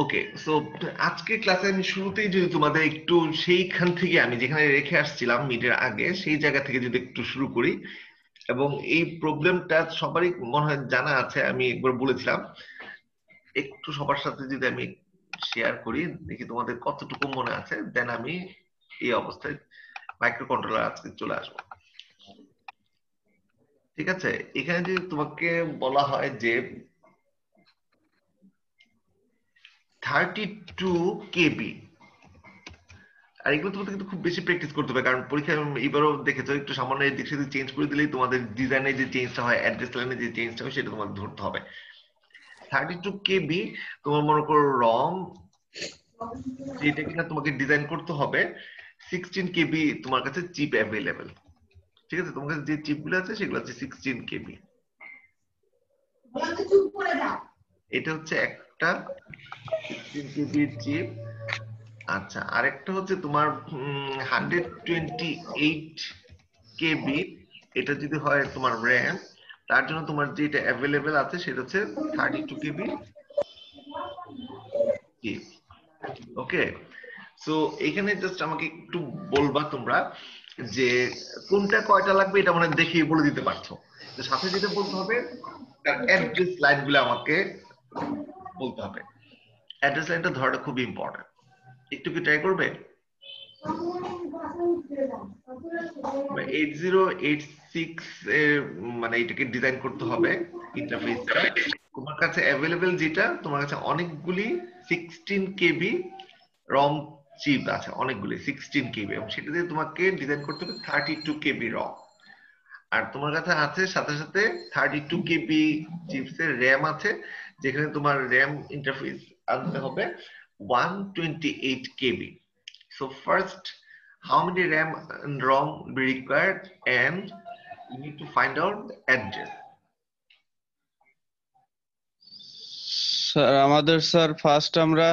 ওকে, so আজকে ক্লাসে আমি শুরুতেই যদি তোমাদের একটু সেইখান থেকে আমি যেখানে রেখে আসছিলাম মিডের আগে সেই জায়গা থেকে যদি একটু শুরু করি, এবং এই প্রবলেমটা সবারই মনে হয় জানা আছে, আমি একবার বলেছিলাম। একটু সবার সাথে যদি আমি শেয়ার করি, দেখি তোমাদের কতটুকু মনে আছে, দেন আমি এই অবস্থায় মাইক্রো কন্ট্রোলার আজকে চলে আসবো। ঠিক আছে, এখানে যদি তোমাকে বলা হয় যে 32 KB, আর এগুলো তোমাদের কিন্তু খুব বেশি প্র্যাকটিস করতে হবে, কারণ পরীক্ষায় এবারও দেখেছো একটু সামান্য এদিক সেদিক চেঞ্জ করে দিলেই তোমাদের ডিজাইনের যে চেঞ্জটা হয়, অ্যাড্রেস লাইনে যে চেঞ্জটা হয়, সেটা তোমাদের ধরতে হবে। 32 KB তোমার মনে করো রম, যেটা কিনা তোমাকে ডিজাইন করতে হবে। 16 KB তোমার কাছে চিপ অ্যাভেলেবেল। ঠিক আছে, তোমার কাছে যে চিপ গুলো আছে সেগুলো হচ্ছে 16 KB। এটা হচ্ছে একটা 16 KB চিপ। আচ্ছা, আরেকটা হচ্ছে তোমার 128 KB। এটা যদি হয় তোমার র্যাম, তার জন্য তোমার যেটা অ্যাভেলেবেল আছে সেটা হচ্ছে 32 KB চিপ। ওকে, সো এখানে জাস্ট আমাকে একটু বলবা তোমরা যে কোনটা কয়টা লাগবে, এটা মানে দেখেই বলে দিতে পারছো। তো সাথে যেটা বলতে হবে, তার অ্যাড্রেস লাইন গুলো আমাকে বলতে হবে। অ্যাড্রেস লাইনটা ধরাটা খুব ইম্পর্টেন্ট। একটু কি ট্রাই করবে? 8086 এর মানে এটাকে ডিজাইন করতে হবে ইন্টারফেসটা। তোমার কাছে অ্যাভেলেবেল যেটা, তোমার কাছে অনেকগুলি 16 KB রম চিপ আছে, অনেকগুলি 16 KB, এবং সেটা দিয়ে তোমাকে ডিজাইন করতে হবে 32 KB রম। আর তোমার কাছে আছে সাথে সাথে 32 KB চিপসের র্যাম আছে, যেখানে তোমার র্যাম ইন্টারফেস আনতে হবে 128 KB. So first, how many RAM and ROM be required, and you need to find out the address. Sir আমাদের স্যার ফার্স্ট আমরা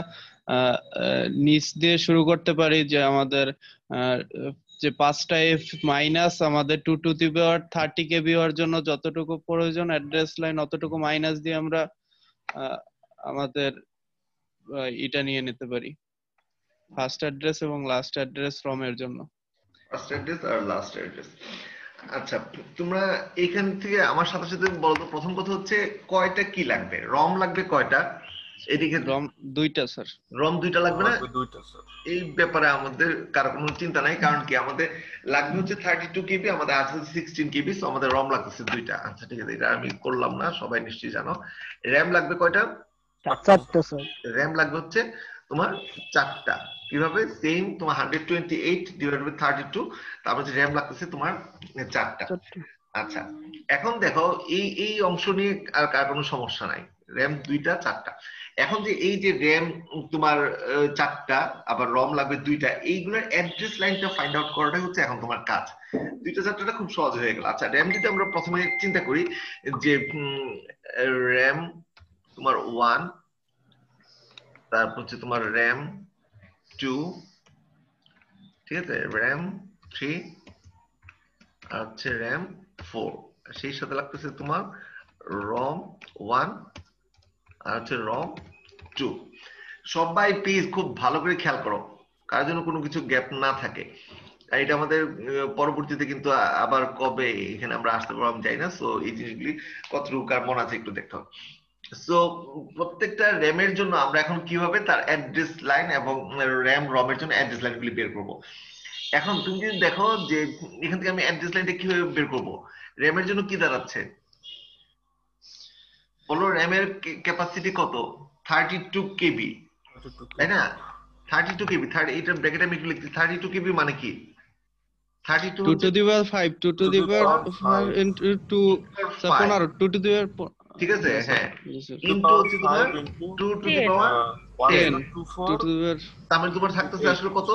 নিচ দিয়ে শুরু করতে পারি, যে আমাদের আহ, যে 5টা F মাইনাস আমাদের 2 to the power 30 KB হওয়ার জন্য যতটুকু প্রয়োজন অ্যাড্রেস লাইন, অতটুকু মাইনাস দিয়ে আমরা আমাদের এটা নিয়ে নিতে পারি, ফার্স্ট অ্যাড্রেস এবং লাস্ট অ্যাড্রেস রমের জন্য। ফার্স্ট অ্যাড্রেস আর লাস্ট অ্যাড্রেস। আচ্ছা, তোমরা এখান থেকে আমার সাথে সাথে বলো তো, প্রথম কথা হচ্ছে কয়টা কি লাগবে, রম লাগবে কয়টা? এদিকে রম 2টা স্যার। রম 2টা লাগবে না? লাগবে 2টা স্যার। এই ব্যাপারে আমাদের কারো কোনো চিন্তা নাই, কারণ কি আমাদের লাগবে হচ্ছে 32 KB, আমাদের আছে 16 KB, তো আমাদের রম লাগতেছে 2টা। আচ্ছা ঠিক আছে, এটা আমি করলাম না, সবাই নিশ্চয়ই জানো। র্যাম লাগবে কয়টা? 4টা স্যার। র্যাম লাগবে হচ্ছে তোমার 4টা। কিভাবে? সেম, তোমার 128 ডিভাইড বাই 32, তারপর হচ্ছে র্যাম লাগতেছে তোমার 4টা। আচ্ছা, এখন দেখো এই এই অংশ নিয়ে আর কার কোনো সমস্যা নাই। র্যাম 2টা 4টা। এখন যে এই যে র্যাম তোমার 4টা, আবার রম লাগবে 2টা, এইগুলোর অ্যাড্রেস লাইনটা ফাইন্ড আউট করাটাই হচ্ছে এখন তোমার কাজ। 2টা 4টা খুব সহজ হয়ে গেল। আচ্ছা, র্যাম যদি আমরা প্রথমে চিন্তা করি যে র্যাম তোমার 1, তারপর হচ্ছে তোমার র্যাম 2, ঠিক আছে, র্যাম 3, আর হচ্ছে র্যাম 4, সেই সাথে লাগতেছে তোমার রম 1 আর হচ্ছে রম 2। সবাই প্লিজ খুব ভালো করে খেয়াল করো, কার জন্য কোনো কিছু গ্যাপ না থাকে। আর এটা আমাদের পরবর্তীতে কিন্তু আবার কবে এখানে আমরা আসতে পারবো আমি জানি না, সো এই জিনিসগুলি কতটুকু কার মনে আছে একটু দেখতে হবে। সো প্রত্যেকটা র্যামের জন্য আমরা এখন কিভাবে তার অ্যাড্রেস লাইন এবং র্যাম রমের জন্য অ্যাড্রেস লাইনগুলি বের করব। এখন তুমি যদি দেখো যে এখান থেকে আমি অ্যাড্রেস লাইনটা কিভাবে বের করব, র্যামের জন্য কি দাঁড়াচ্ছে বলো? র্যামের ক্যাপাসিটি কত? 32 KB, তাই না? 32 KB, এটা ব্র্যাকেটে আমি একটু লিখছি। 32 KB মানে কি? 32 2 হচ্ছে to the power 5, 2 to the power 5 into 2 sir 15, 2 to the power ঠিক আছে, হ্যাঁ, স্যার ইনটু হচ্ছে তোমার 2 to the power 10, 2 to the power তার মানে তোমার থাকতেছে আসলে কত?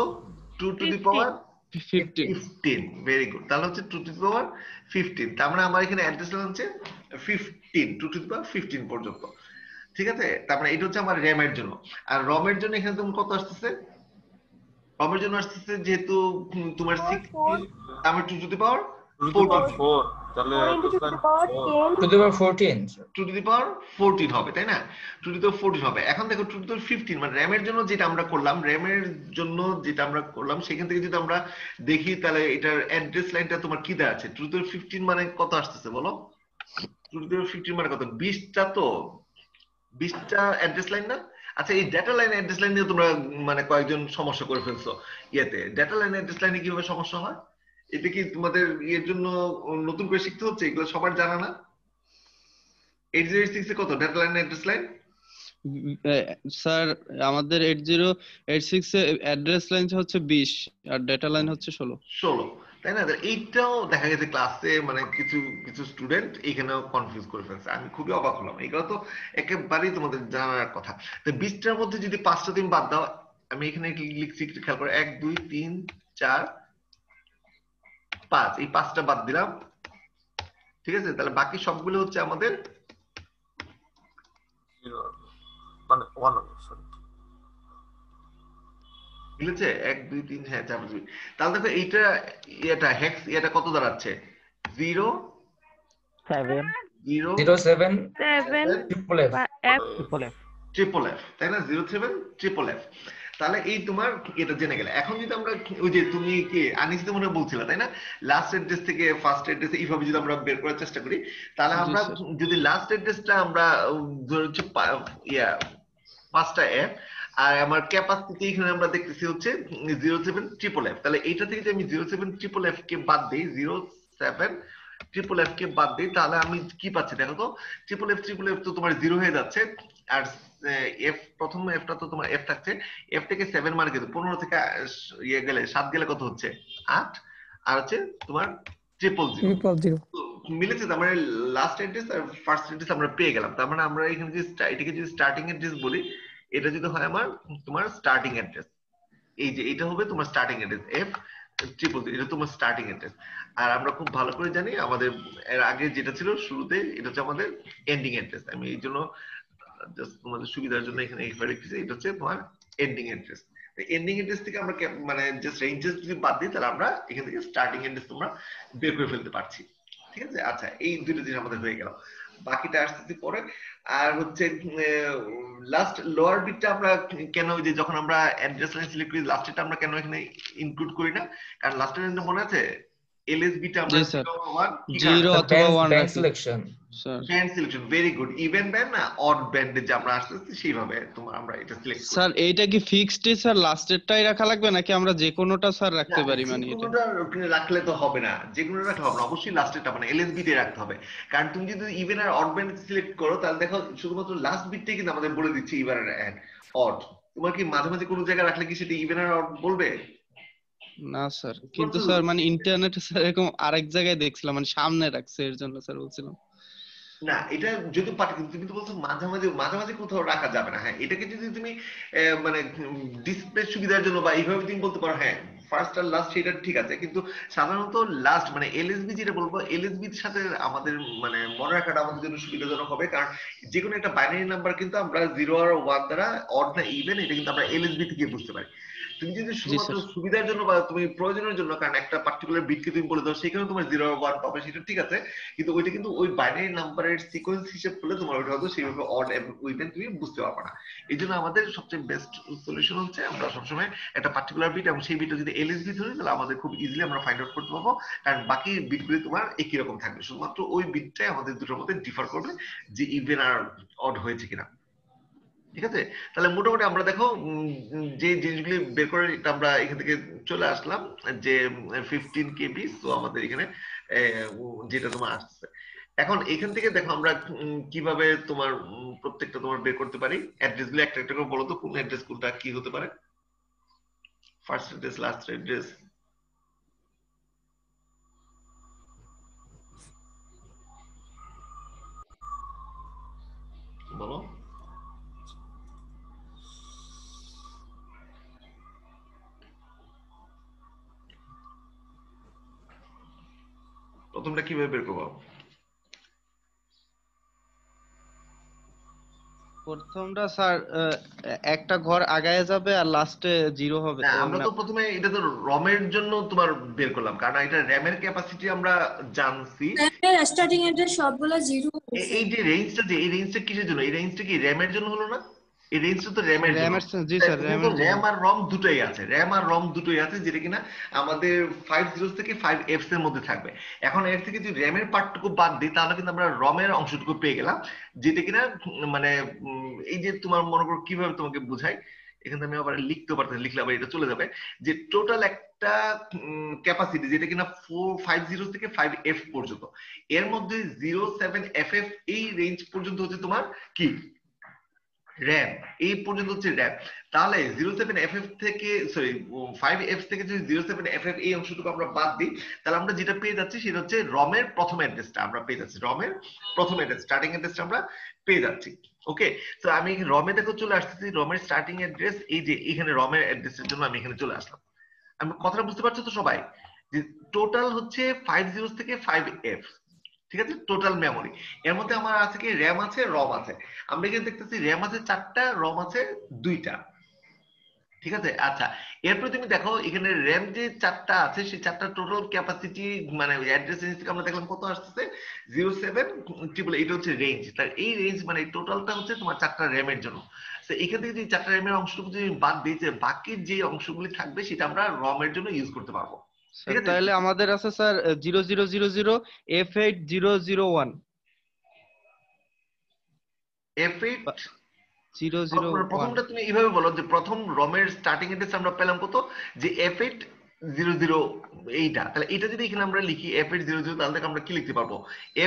2 to the power 15। 15। Very good, তাহলে হচ্ছে 2 to the power 15। তার মানে আমার এখানে অ্যাড্রেস লাইন হচ্ছে 15, 2 to the power 15 পর্যন্ত। ঠিক আছে, তার মানে এটা হচ্ছে আমার র্যামের জন্য। আর রমের জন্য এখানে তোমার কত আসতেছে? রমের জন্য আসতেছে যেহেতু তোমার 16, আমার 2 to the power 4, তাহলে 4 into 2 to the power 10 to the power 14 sir. Two to the power 14 হবে, তাই না? টু টু দি পাওয়ার 14 হবে। এখন দেখো টু টু দি পাওয়ার 15 মানে র্যামের জন্য যেটা আমরা করলাম, সেখান থেকে যদি আমরা দেখি তাহলে এটার অ্যাড্রেস লাইনটা তোমার কি দেওয়া আছে? টু টু দি পাওয়ার 15 মানে কত আসতেছে বলো? টু টু দি পাওয়ার 15 মানে কত? 20টা তো, 20টা অ্যাড্রেস লাইন না? আচ্ছা, এই ডেটা লাইন অ্যাড্রেস লাইন নিয়ে তোমরা মানে কয়েকজন সমস্যা করে ফেলছো। ডেটা লাইন অ্যাড্রেস লাইনে কিভাবে সমস্যা হয়? এটা কি তোমাদের এর জন্য নতুন করে শিখতে হচ্ছে? এগুলো সবার জানা না? 8086 এ কত data line address line? Sir আমাদের 8086 এ অ্যাড্রেস লাইন হচ্ছে 20 আর ডেটা লাইন হচ্ছে 16। 16, তাই না? এইটাও দেখা গেছে ক্লাসে মানে কিছু কিছু স্টুডেন্ট এখানেও কনফিউজ করে ফেলছে। আমি খুবই অবাক হলাম, এগুলো তো একেবারেই তোমাদের জানার কথা। তো 20টার মধ্যে যদি 5টা তুমি বাদ দাও, আমি এখানে লিখছি একটু খেয়াল করে, 1 2 3 4 5, এই 5টা বাদ দিলাম, ঠিক আছে? তাহলে বাকি সবগুলো হচ্ছে আমাদের মানে 1 হবে সরি। মিলেছে? 1 2 3 হ্যাঁ 4 5। তাহলে দেখো এইটা হেক্স কত দাঁড়াচ্ছে? 0 7 0 07 7 triple F. F triple F triple F, তাই না? 07 ট্রিপল এফ। তাহলে এই তোমার এটা জেনে গেলে। এখন যদি আমরা ওই যে তুমি কি আনিস তো মনে বলছিলা, তাই না? লাস্ট অ্যাড্রেস থেকে ফার্স্ট অ্যাড্রেস এইভাবে যদি আমরা বের করার চেষ্টা করি, তাহলে জি আমরা স্যার। যদি লাস্ট অ্যাড্রেসটা আমরা ধরে হচ্ছে 5টা এফ, আর আমার ক্যাপাসিটি এখানে আমরা দেখতেছি হচ্ছে 07 ট্রিপল এফ। তাহলে এইটা থেকে যদি আমি 07 ট্রিপল এফ কে বাদ দিই, 07 ট্রিপল এফ কে বাদ দিই, তাহলে আমি কি পাচ্ছি দেখো তো? ট্রিপল এফ তো তোমার 0 হয়ে যাচ্ছে, আর এফ প্রথম এফটা তো তোমার এফ থাকছে। এফ থেকে 7 মানে কিন্তু 15 থেকে গেলে 7 গেলে কত হচ্ছে? 8। আর হচ্ছে তোমার 000। মিলেছে? তার মানে লাস্ট অ্যাড্রেস আর ফার্স্ট অ্যাড্রেস আমরা পেয়ে গেলাম। তার মানে আমরা এখানে যদি এটাকে যদি স্টার্টিং অ্যাড্রেস বলি, এটা যদি হয় আমার তোমার স্টার্টিং অ্যাড্রেস, এই যে এটা হবে তোমার স্টার্টিং অ্যাড্রেস F 000, এটা তোমার স্টার্টিং অ্যাড্রেস। আর আমরা খুব ভালো করে জানি আমাদের এর আগে যেটা ছিল শুরুতে, এটা হচ্ছে আমাদের এন্ডিং অ্যাড্রেস। আমি এই জন্য জাস্ট তোমাদের সুবিধার জন্য এখানে এইভাবে লিখেছি, এটা হচ্ছে তোমার এন্ডিং অ্যাড্রেস। এন্ডিং অ্যাড্রেস থেকে আমরা মানে জাস্ট রেঞ্জেস যদি বাদ দিই, তাহলে আমরা এখান থেকে স্টার্টিং অ্যাড্রেস তোমরা বের করে ফেলতে পারছি, ঠিক আছে? আচ্ছা, এই দুটো জিনিস আমাদের হয়ে গেল, বাকিটা আসতেছি পরে। আর হচ্ছে লাস্ট লোয়ার বিটটা আমরা কেন, ওই যে যখন আমরা অ্যাড্রেস লাইন সিলেক্ট করি, লাস্টটা আমরা কেন এখানে ইনক্লুড করি না? কারণ লাস্টের মনে আছে এলএসবি টা আমরা জি স্যার, 0 0 অথবা 1 Band রাখি selection. Sir. Band selection, very good. Even band না অড ব্যান্ডে যে আমরা আসতেছি সেইভাবে তোমার আমরা এটা সিলেক্ট করি। স্যার এইটা কি ফিক্সড স্যার লাস্টেরটাই রাখা লাগবে নাকি আমরা যে কোনোটা স্যার রাখতে পারি? মানে এটা যেকোনোটা রাখলে তো হবে না, যেকোনো রাখলে হবে না, অবশ্যই লাস্টেরটা মানে এলএসবি তে রাখতে হবে। কারণ তুমি যদি ইভেন আর অড ব্যান্ড সিলেক্ট করো, তাহলে দেখো শুধুমাত্র লাস্ট বিটটাই কিন্তু আমাদের বলে দিচ্ছে ইভেন আর অড। তোমার কি মাঝে মাঝে কোনো জায়গায় রাখলে কি সেটা ইভেন আর অড বলবে? না স্যার, কিন্তু স্যার মানে ইন্টারনেটে স্যার এরকম আরেক জায়গায় দেখছিলাম, মানে সামনে রাখছে, এর জন্য স্যার বলছিলাম। না, এটা যদি তুমি তো বলছো মাঝামাঝি কোথাও রাখা যাবে না। হ্যাঁ, এটাকে যদি তুমি মানে ডিসপ্লে সুবিধার জন্য বা এইভাবে তুমি বলতে পারো, হ্যাঁ ফার্স্ট আর লাস্ট সেটা ঠিক আছে, কিন্তু সাধারণত লাস্ট মানে এলএসবি যেটা বলবো, এলএসবির সাথে আমাদের মানে মনে রাখাটা আমাদের জন্য সুবিধাজনক হবে। কারণ যে কোনো একটা বাইনারি নাম্বার কিন্তু আমরা 0 আর 1 দ্বারা অড না ইভেন, এটা কিন্তু আমরা এলএসবি থেকে বুঝতে পারি। তুমি যদি শুধুমাত্র সুবিধার জন্য বা তুমি প্রয়োজনের জন্য, কারণ একটা পার্টিকুলার বিটকে তুমি বলে দাও সেখানে তোমার 0 আর 1 পাবে, সেটা ঠিক আছে, কিন্তু ওইটা কিন্তু ওই বাইনারি নাম্বারের সিকোয়েন্স হিসেবে করলে তোমার ওইটা হয়তো সেইভাবে অড এবং ইভেন তুমি বুঝতে পারবে না। এই জন্য আমাদের সবচেয়ে বেস্ট সলিউশন হচ্ছে আমরা সবসময় একটা পার্টিকুলার বিট এবং সেই বিটটা যদি এলএসবি ধরি, তাহলে আমাদের খুব ইজিলি আমরা ফাইন্ড আউট করতে পারবো। কারণ বাকি বিটগুলি তোমার একই রকম থাকবে, শুধুমাত্র ওই বিটটাই আমাদের দুটোর মধ্যে ডিফার করবে যে ইভেন আর অড হয়েছে কিনা, ঠিক আছে? তাহলে মোটামুটি আমরা দেখো যে জিনিসগুলি বের করে আমরা এখান থেকে চলে আসলাম যে 15 কেবি। তো আমাদের এখানে যেটা তোমার আসছে, এখন এখান থেকে দেখো আমরা কিভাবে তোমার প্রত্যেকটা তোমার বের করতে পারি। অ্যাড্রেস গুলো একটা একটা করে বলো তো, কোন অ্যাড্রেস কোনটা কি হতে পারে? ফার্স্ট অ্যাড্রেস, লাস্ট অ্যাড্রেস, বলো। প্রথমটা কিভাবে বের করবো? প্রথমটা স্যার একটা ঘর আগায় যাবে আর লাস্টে 0 হবে। হ্যাঁ, আমরা তো প্রথমে এটা তো রমের জন্য তোমার বের করলাম, কারণ এটা র্যামের ক্যাপাসিটি আমরা জানছি। স্টার্টিং অ্যাড্রেস সবগুলো 0 এই যে রেঞ্জটা, যে এই রেঞ্জটা কিসের জন্য? এই রেঞ্জটা কি র্যামের জন্য হলো না? এই রেঞ্জটা তো র্যামের জন্য। জি স্যার, র্যামের জন্য। র্যাম আর রম দুটোই আছে, র্যাম আর রম দুটোই আছে, যেটা কিনা আমাদের 5 থেকে 5 এর মধ্যে থাকবে। এখন এর থেকে যদি র্যামের পার্টটুকু বাদ দিই, তাহলে কিন্তু আমরা রমের অংশটুকু পেয়ে গেলাম, যেটা কিনা মানে এই যে তোমার মনে করো কিভাবে তোমাকে বুঝাই, এখানে আমি আবার লিখতে পারতেছি, লিখলে আবার এটা চলে যাবে, যে টোটাল একটা ক্যাপাসিটি যেটা কিনা 450 থেকে 5F পর্যন্ত, এর মধ্যে 07FF এই রেঞ্জ পর্যন্ত হচ্ছে তোমার কি র্যাম, এই পর্যন্ত হচ্ছে র্যাম। তাহলে 07FF থেকে সরি 5F থেকে যদি 07FF এই অংশটুকু আমরা বাদ দিই, তাহলে আমরা যেটা পেয়ে যাচ্ছি সেটা হচ্ছে রমের প্রথম অ্যাড্রেসটা আমরা পেয়ে যাচ্ছি, রমের প্রথম অ্যাড্রেস, স্টার্টিং অ্যাড্রেসটা আমরা পেয়ে যাচ্ছি। ওকে, তো আমি রমে দেখো চলে আসতেছি, রমের স্টার্টিং অ্যাড্রেস এই যে এখানে রমের অ্যাড্রেসের জন্য আমি এখানে চলে আসলাম। আমি কথাটা বুঝতে পারছো তো সবাই, যে টোটাল হচ্ছে 50 থেকে 5F, ঠিক আছে, টোটাল মেমোরি। এর মধ্যে আমার আছে কি র্যাম আছে, রম আছে। আমরা এখানে দেখতেছি র্যাম আছে 4টা, রম আছে 2টা, ঠিক আছে। আচ্ছা, এরপরে তুমি দেখো এখানে র্যাম যে 4টা আছে, সেই 4টা টোটাল ক্যাপাসিটি মানে অ্যাড্রেস রেঞ্জ থেকে আমরা দেখলাম কত আসতেছে 07 এটা হচ্ছে রেঞ্জ, তার এই রেঞ্জ মানে টোটালটা হচ্ছে তোমার 4টা র্যামের জন্য। তো এখান থেকে যদি 4টা র্যামের অংশটুকু যদি বাদ দিই, যে বাকি যে অংশগুলি থাকবে সেটা আমরা রমের জন্য ইউজ করতে পারবো। তাহলে আমাদের আছে স্যার 0000F8001 F8 001। প্রথমটা তুমি এইভাবে বলো যে প্রথম রমের স্টার্টিং অ্যাড্রেস আমরা পেলাম কত, যে F800 এইটা, তাহলে এটা যদি এখানে আমরা লিখি F800, তাহলে দেখো আমরা কি লিখতে পারবো,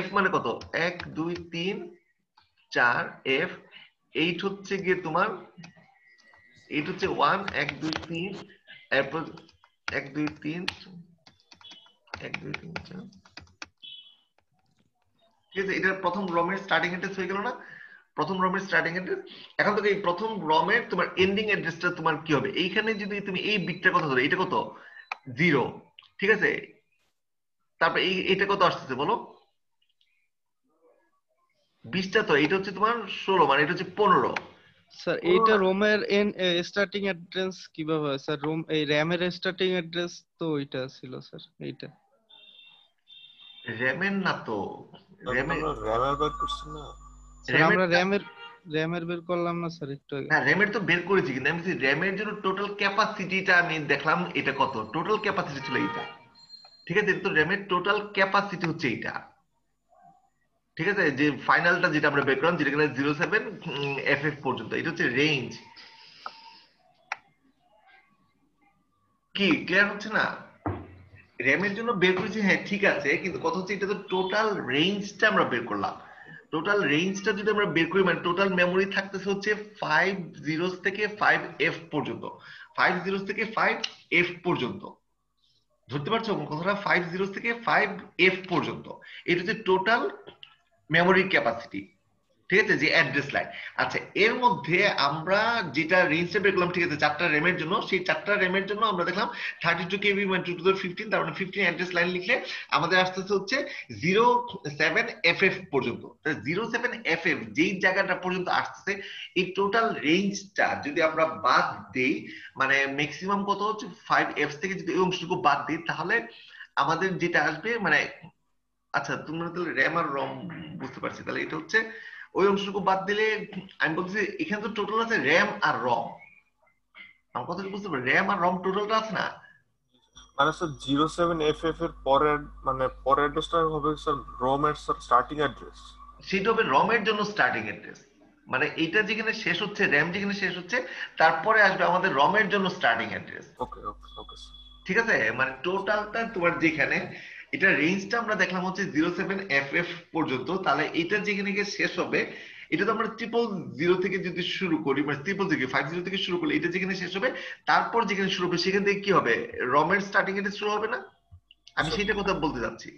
F মানে কত 1 2 3 4, F 8 হচ্ছে গিয়ে তোমার 8 হচ্ছে 1 1 2 3, এরপর 1 2 3 1 2 3 4, ঠিক আছে। এটা প্রথম রমের স্টার্টিং অ্যাড্রেস হয়ে গেল না, প্রথম রমের স্টার্টিং অ্যাড্রেস। এখন থেকে এই প্রথম রমের তোমার এন্ডিং অ্যাড্রেসটা তোমার কি হবে, এইখানে যদি তুমি এই বিটটার কথা ধরো, এটা কত 0, ঠিক আছে। তারপর এটা কত আসতেছে বলো, 20টা, তো এটা হচ্ছে তোমার 16, মানে এটা হচ্ছে 15। স্যার এইটা রোমের স্টার্টিং অ্যাড্রেস কিভাবে হয় স্যার? রোম এই র‍্যামের স্টার্টিং অ্যাড্রেস তো ওইটা ছিল স্যার, এইটা র্যামের না তো, র্যামের বের করছি না স্যার, আমরা র‍্যামের বের করলাম না স্যার একটু আগে? না, র্যামের তো বের করেছি, কিন্তু আমি র্যামের জন্য টোটাল ক্যাপাসিটিটা আমি দেখলাম এটা কত, টোটাল ক্যাপাসিটি ছিল এইটা, ঠিক আছে। তো র্যামের টোটাল ক্যাপাসিটি হচ্ছে এইটা, ঠিক আছে, যে ফাইনালটা যেটা আমরা বের করলাম, যেটা কিনা 07FF পর্যন্ত, এটা হচ্ছে রেঞ্জ। কি ক্লিয়ার হচ্ছে না? র্যামের জন্য বের করেছি, হ্যাঁ ঠিক আছে, কিন্তু কথা হচ্ছে এটা তো টোটাল রেঞ্জটা আমরা বের করলাম। টোটাল রেঞ্জটা যদি আমরা বের করি, মানে টোটাল মেমোরি থাকতেছে হচ্ছে 50 থেকে 5F পর্যন্ত, 50 থেকে 5F পর্যন্ত, ধরতে পারছো কথাটা, 50 থেকে 5F পর্যন্ত, এটা হচ্ছে টোটাল মেমোরি ক্যাপাসিটি, ঠিক আছে, যে অ্যাড্রেস লাইন। আচ্ছা, এর মধ্যে আমরা যেটা রেঞ্জটা বের করলাম, ঠিক আছে, 4টা র্যামের জন্য, সেই 4টা র্যামের জন্য আমরা দেখলাম 32 KB মানে 2 to the 15, তার মানে 15 অ্যাড্রেস লাইন লিখলে আমাদের আসতেছে হচ্ছে 07FF পর্যন্ত। 07FF যেই জায়গাটা পর্যন্ত আসতেছে, এই টোটাল রেঞ্জটা যদি আমরা বাদ দেই, মানে ম্যাক্সিমাম কত হচ্ছে 5F থেকে যদি এই অংশটুকু বাদ দিই, তাহলে আমাদের যেটা আসবে মানে, আচ্ছা তুমি তাহলে র্যাম আর রম বুঝতে পারছি, তাহলে এটা হচ্ছে ওই অংশটুকু বাদ দিলে, আমি বলছি এখানে তো টোটাল আছে র্যাম আর রম, আমার কথা বুঝতে পারি, র্যাম আর রম টোটালটা আছে না, মানে স্যার 07FF এর পরের মানে পরের অ্যাড্রেসটা হবে স্যার রম এর স্যার স্টার্টিং অ্যাড্রেস, সেটা হবে রমের জন্য স্টার্টিং অ্যাড্রেস, মানে এইটা যেখানে শেষ হচ্ছে, র্যাম যেখানে শেষ হচ্ছে, তারপরে আসবে আমাদের রমের জন্য স্টার্টিং অ্যাড্রেস। ওকে ওকে ওকে স্যার, ঠিক আছে, মানে টোটালটা তোমার যেখানে এটা রেঞ্জটা আমরা দেখলাম হচ্ছে 07FF পর্যন্ত, তাহলে এটা যেখানে গিয়ে শেষ হবে, এটা তো আমরা 000 থেকে যদি শুরু করি, মানে 50 থেকে শুরু করলে এটা যেখানে শেষ হবে, তারপর যেখানে শুরু হবে সেখান থেকে কি হবে, রমের স্টার্টিং এর শুরু হবে না, আমি সেটা কথা বলতে যাচ্ছি,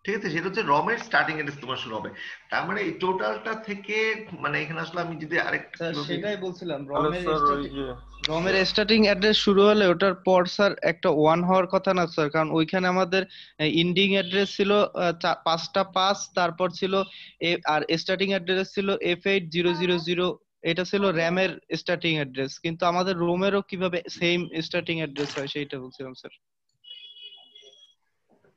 ঠিক আছে। সেটা হচ্ছে রমের স্টার্টিং অ্যাড্রেস তোমার শুরু হবে, তার মানে এই টোটালটা থেকে, মানে এখানে আসলে আমি যদি আরেকটা সেটাই বলছিলাম, তাহলে স্যার ওই যে রমের স্টার্টিং অ্যাড্রেস শুরু হলে ওটার পর স্যার একটা 1 হওয়ার কথা না স্যার? কারণ ওইখানে আমাদের এন্ডিং অ্যাড্রেস ছিল 5টা 5, তারপর ছিল আর স্টার্টিং অ্যাড্রেস ছিল F8000 এটা ছিল র্যামের স্টার্টিং অ্যাড্রেস, কিন্তু আমাদের রোমেরও কিভাবে সেম স্টার্টিং অ্যাড্রেস হয় সেইটা বলছিলাম স্যার।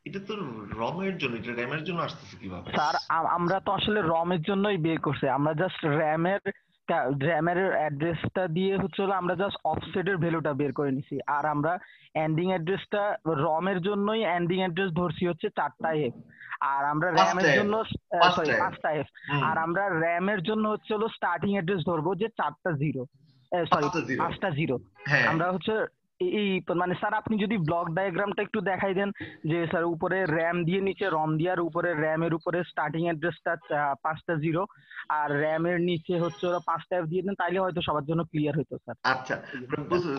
এটা তো রমের জন্য, এটা র্যামের জন্য আসতেছে কিভাবে? স্যার আমরা তো আসলে রমের জন্যই বের করছি, আমরা জাস্ট র্যামের অ্যাড্রেসটা দিয়ে হলো আমরা জাস্ট অফসেটের ভ্যালুটা বের করে নিছি, আর আমরা এন্ডিং অ্যাড্রেসটা রমের জন্যই এন্ডিং অ্যাড্রেস ধরছি হচ্ছে 4টা এফ, আর আমরা র্যামের জন্য সরি 5টা এফ, আর আমরা র্যামের জন্য হলো স্টার্টিং অ্যাড্রেস ধরবো যে 4টা জিরো, সরি 5টা জিরো। আমরা হচ্ছে এই মানে স্যার আপনি যদি ব্লক ডায়াগ্রামটা একটু দেখাই দেন যে স্যার উপরে র্যাম দিয়ে নিচে রম দিয়ে, আর উপরে র্যামের উপরে স্টার্টিং অ্যাড্রেসটা 5টা জিরো, আর র্যামের নিচে হচ্ছে 5টা এফ দিয়ে দেন, তাইলে হয়তো সবার জন্য ক্লিয়ার হইতো স্যার। আচ্ছা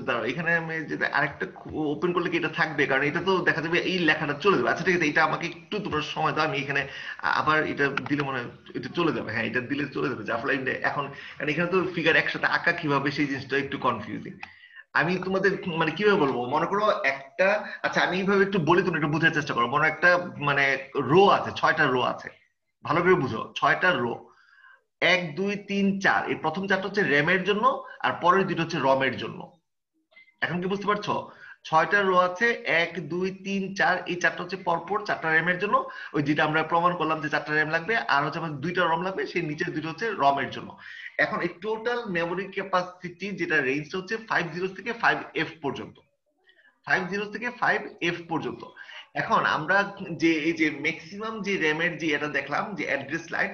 দাঁড়াও, এখানে আমি যেটা আরেকটা ওপেন করলে কি এটা থাকবে? কারণ এটা তো দেখা যাবে এই লেখাটা চলে যাবে। আচ্ছা ঠিক আছে, এটা আমাকে একটু তোমার সময় দাও, আমি এখানে আবার এটা দিলে মনে হয় এটা চলে যাবে। হ্যাঁ, এটা দিলে চলে যাবে। যার ফলে এখন এখানে তো ফিগার একসাথে আঁকা কিভাবে সেই জিনিসটা একটু কনফিউজিং। আমি তোমাদের মানে কিভাবে বলবো, মনে করো একটা, আচ্ছা আমি এইভাবে একটু বলি, তুমি একটু বোঝার চেষ্টা করো। মনে একটা মানে রো আছে, 6টা রো আছে, ভালো করে বুঝো। 6টা রো, 1 2 3 4, এই প্রথম 4টা হচ্ছে র্যামের জন্য, আর পরের 2টা হচ্ছে রমের জন্য। এখন কি বুঝতে পারছো? 6টা রো আছে, 1 2 3 4, এই 4টা হচ্ছে পরপর 4টা র্যামের জন্য, ওই যেটা আমরা প্রমাণ করলাম যে 4টা র্যাম লাগবে, আর হচ্ছে আমাদের 2টা রম লাগবে, সেই নিচের 2টা হচ্ছে রমের জন্য। এখন এই টোটাল মেমোরি ক্যাপাসিটি যেটা রেঞ্জটা হচ্ছে 50 থেকে 5F পর্যন্ত, 50 থেকে 5F পর্যন্ত। এখন আমরা যে এই যে ম্যাক্সিমাম যে র্যামের যে এটা দেখলাম যে অ্যাড্রেস লাইন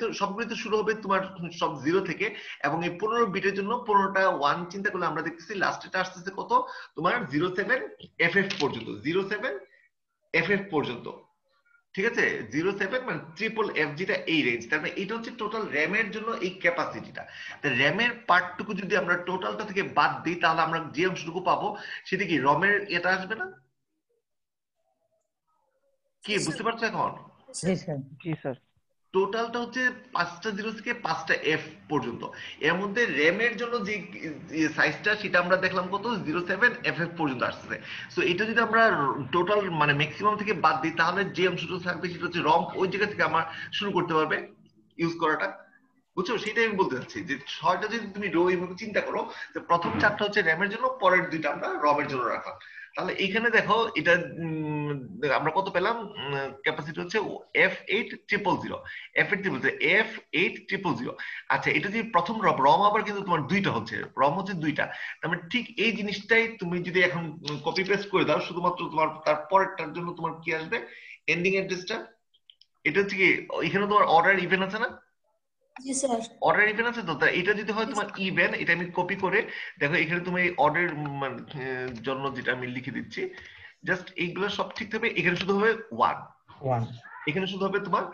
তো সবগুলো তো শুরু হবে তোমার সব 0 থেকে, এবং এই 15 বিটের জন্য 15টা 1 চিন্তা করলে আমরা দেখতেছি লাস্টেটা আসতেছে কত তোমার 07FF পর্যন্ত, 07FF পর্যন্ত। ঠিক আছে, 07 মানে ট্রিপল এফ, যেটা এই রেঞ্জ। তার মানে এটা হচ্ছে টোটাল র্যামের জন্য এই ক্যাপাসিটিটা। র্যামের পার্টটুকু যদি আমরা টোটালটা থেকে বাদ দিই, তাহলে আমরা যে অংশটুকু পাবো সেটা কি রমের এটা আসবে না? কি বুঝতে পারছো এখন? জি স্যার। টোটালটা হচ্ছে 5টা 0 থেকে 5টা এফ পর্যন্ত। এর মধ্যে র্যামের জন্য যে সাইজটা সেটা আমরা দেখলাম কত 07FF পর্যন্ত আসছে। সো এটা যদি আমরা টোটাল মানে ম্যাক্সিমাম থেকে বাদ দিই, তাহলে যে অংশটা থাকবে সেটা হচ্ছে রম, ওই জায়গা থেকে আমরা শুরু করতে পারবে ইউজ করাটা। বুঝছো? সেটাই আমি বলতে চাচ্ছি যে 6টা যদি তুমি রো এইভাবে চিন্তা করো, যে প্রথম 4টা হচ্ছে র্যামের জন্য, পরের 2টা আমরা রমের জন্য রাখলাম। তাহলে এইখানে দেখো এটা আমরা কত পেলাম, ক্যাপাসিটি হচ্ছে F8000। আচ্ছা, এটা যদি প্রথম রম আবার কিন্তু তোমার 2টা হচ্ছে, রম হচ্ছে 2টা। তার মানে ঠিক এই জিনিসটাই তুমি যদি এখন কপি পেস্ট করে দাও, শুধুমাত্র তোমার তার পরেরটার জন্য তোমার কি আসবে, এন্ডিং অ্যাড্রেসটা। এটা হচ্ছে কি এখানে তোমার অর্ডার ইভেন আছে না? জি স্যার। অর্ডার ইভেন আছে তো, এটা যদি হয় তোমার ইভেন, এটা আমি কপি করে দেখো এখানে তুমি অর্ডার জন্য যেটা আমি লিখে দিচ্ছি, জাস্ট এইগুলো সব ঠিক থাকবে। এখানে শুধু হবে 1, এখানে শুধু হবে তোমার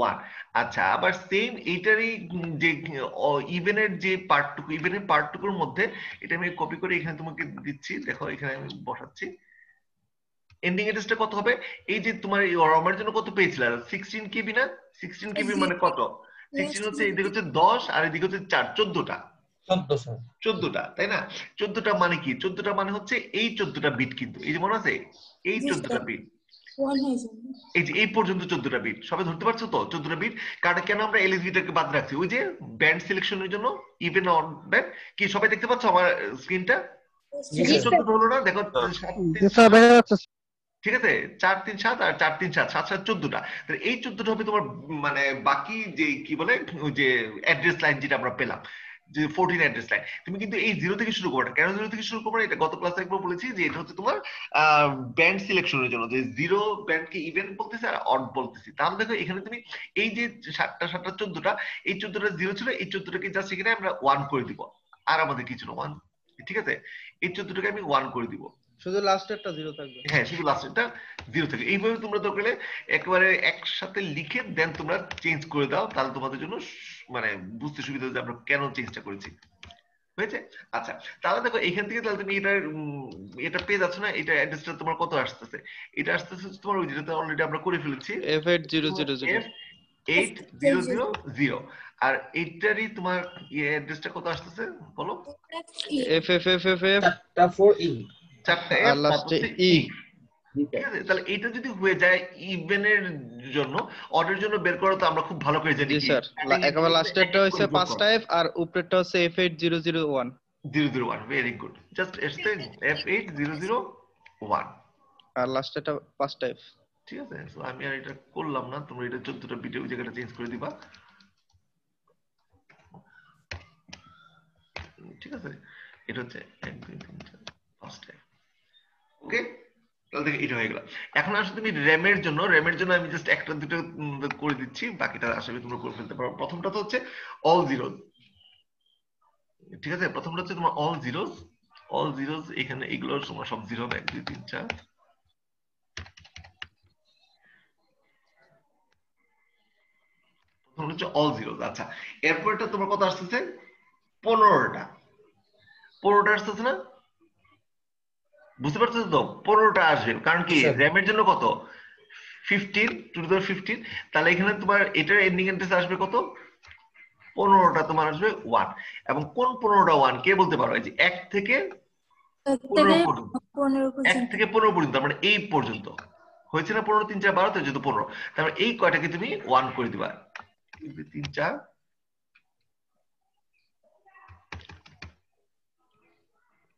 1। আচ্ছা, আবার সেম এইটারই যে ইভেনের যে পার্টটুকু, ইভেনের পার্টটুকুর মধ্যে এটা আমি কপি করে এখানে তোমাকে দিচ্ছি। দেখো এখানে আমি বসাচ্ছি, এন্ডিং অ্যাড্রেসটা কত হবে? এই যে তোমার রমের জন্য কত পেয়েছিল, 16 কেবি না? 16 কেবি মানে কত? 16 হচ্ছে এদিকে হচ্ছে 10 আর এদিকে হচ্ছে 4, 14টা। 14টা, তাই না? 14টা মানে কি? 14টা মানে হচ্ছে এই 14টা বিট, কিন্তু এই যে মনে আছে এই 14টা বিট, এই যে এই পর্যন্ত 14টা বিট। সবাই ধরতে পারছো তো 14টা বিট? কারণ কেন আমরা এলএসবিটাকে বাদ রাখছি? ওই যে ব্যান্ড সিলেকশনের জন্য, ইভেন অন ব্যান্ড। কি সবাই দেখতে পাচ্ছ আমার স্ক্রিনটা? 14টা হলো না? দেখো ঠিক আছে, 4 3 7 আর 4 3 7, 7 7 14টা। তাহলে এই 14টা হবে তোমার মানে বাকি যে কি বলে ওই যে অ্যাড্রেস লাইন যেটা আমরা পেলাম, যে 14 অ্যাড্রেস লাইন। তুমি কিন্তু এই 0 থেকে শুরু করবে না। কেন 0 থেকে শুরু করবে? এটা গত ক্লাসে একবার বলেছি যে এটা হচ্ছে তোমার ব্যান্ড সিলেকশনের জন্য, যে 0 ব্যান্ডকে ইভেন বলতেছে আর অড বলতেছি। তাহলে দেখো এখানে তুমি এই যে 7টা 7টা 14টা, এই 14টা 0 ছিল, এই 14টাকে জাস্ট এখানে আমরা 1 করে দিব, আর আমাদের কিছু না 1। ঠিক আছে, এই 14টাকে আমি 1 করে দিব, শুধু লাস্টেরটা 0 থাকবে। হ্যাঁ, শুধু লাস্টেরটা 0 থাকে। এইভাবে তোমরা দরকার হলে একেবারে একসাথে লিখে দেন তোমরা চেঞ্জ করে দাও, তাহলে তোমাদের জন্য মানে বুঝতে সুবিধা হবে যে আমরা কেন চেঞ্জটা করেছি। হয়েছে? আচ্ছা, তাহলে দেখো এখান থেকে তাহলে তুমি এটা পেয়ে যাচ্ছ না? এটা অ্যাড্রেসটা তোমার কত আসতেছে? এটা আসতেছে তোমার ওই যেটা অলরেডি আমরা করে ফেলেছি, F8000। আর এইটারই তোমার অ্যাড্রেসটা কত আসতেছে বলো? FFFFF 4টা F আর লাস্টে E। ঠিক আছে, তাহলে এটা যদি হয়ে যায় ইভেনের জন্য, অডের জন্য বের করা তো আমরা খুব ভালো করে জানি জি কি স্যার, একেবারে লাস্টেরটা হচ্ছে 5টা এফ আর উপরেরটা হচ্ছে F8001। 001, very good. জাস্ট এসে F8001 আর লাস্টেরটা 5টা এফ। ঠিক আছে, সো আমি আর এটা করলাম না, তোমরা এটা 14টা ভিডিও ওই জায়গাটা চেঞ্জ করে দিবা। ঠিক আছে, এটা হচ্ছে 1 2 3 4 5টা। ওকে, তাহলে দেখো এটা হয়ে গেল। এখন আসলে তুমি র্যামের জন্য আমি জাস্ট একটা দুটো করে দিচ্ছি, বাকিটা আসলে তোমরা করে ফেলতে পারো। প্রথমটা তো হচ্ছে অল জিরোজ। ঠিক আছে, প্রথমটা হচ্ছে তোমার অল জিরোজ, এখানে এগুলো তোমার সব জিরো হবে, 1 2 3 4। প্রথম হচ্ছে অল জিরোজ। আচ্ছা, এরপরটা তোমার কত আসতেছে? 15টা আসতেছে না? বুঝতে পারছো তো? 15টা আসবে, কারণ কি র্যামের জন্য কত? 15 টু দি পাওয়ার 15। তাহলে এখানে তোমার এটার এন্ডিং অ্যাড্রেস আসবে কত? 15টা তোমার আসবে 1। এবং কোন 15টা 1 কে বলতে পারো? এই যে 1 থেকে 15 পর্যন্ত, 1 থেকে 15 পর্যন্ত, মানে এই পর্যন্ত হয়েছে না? 15 3 4 12, তো যেহেতু 15, তারপরে এই কয়টাকে তুমি 1 করে দিবা। 3 4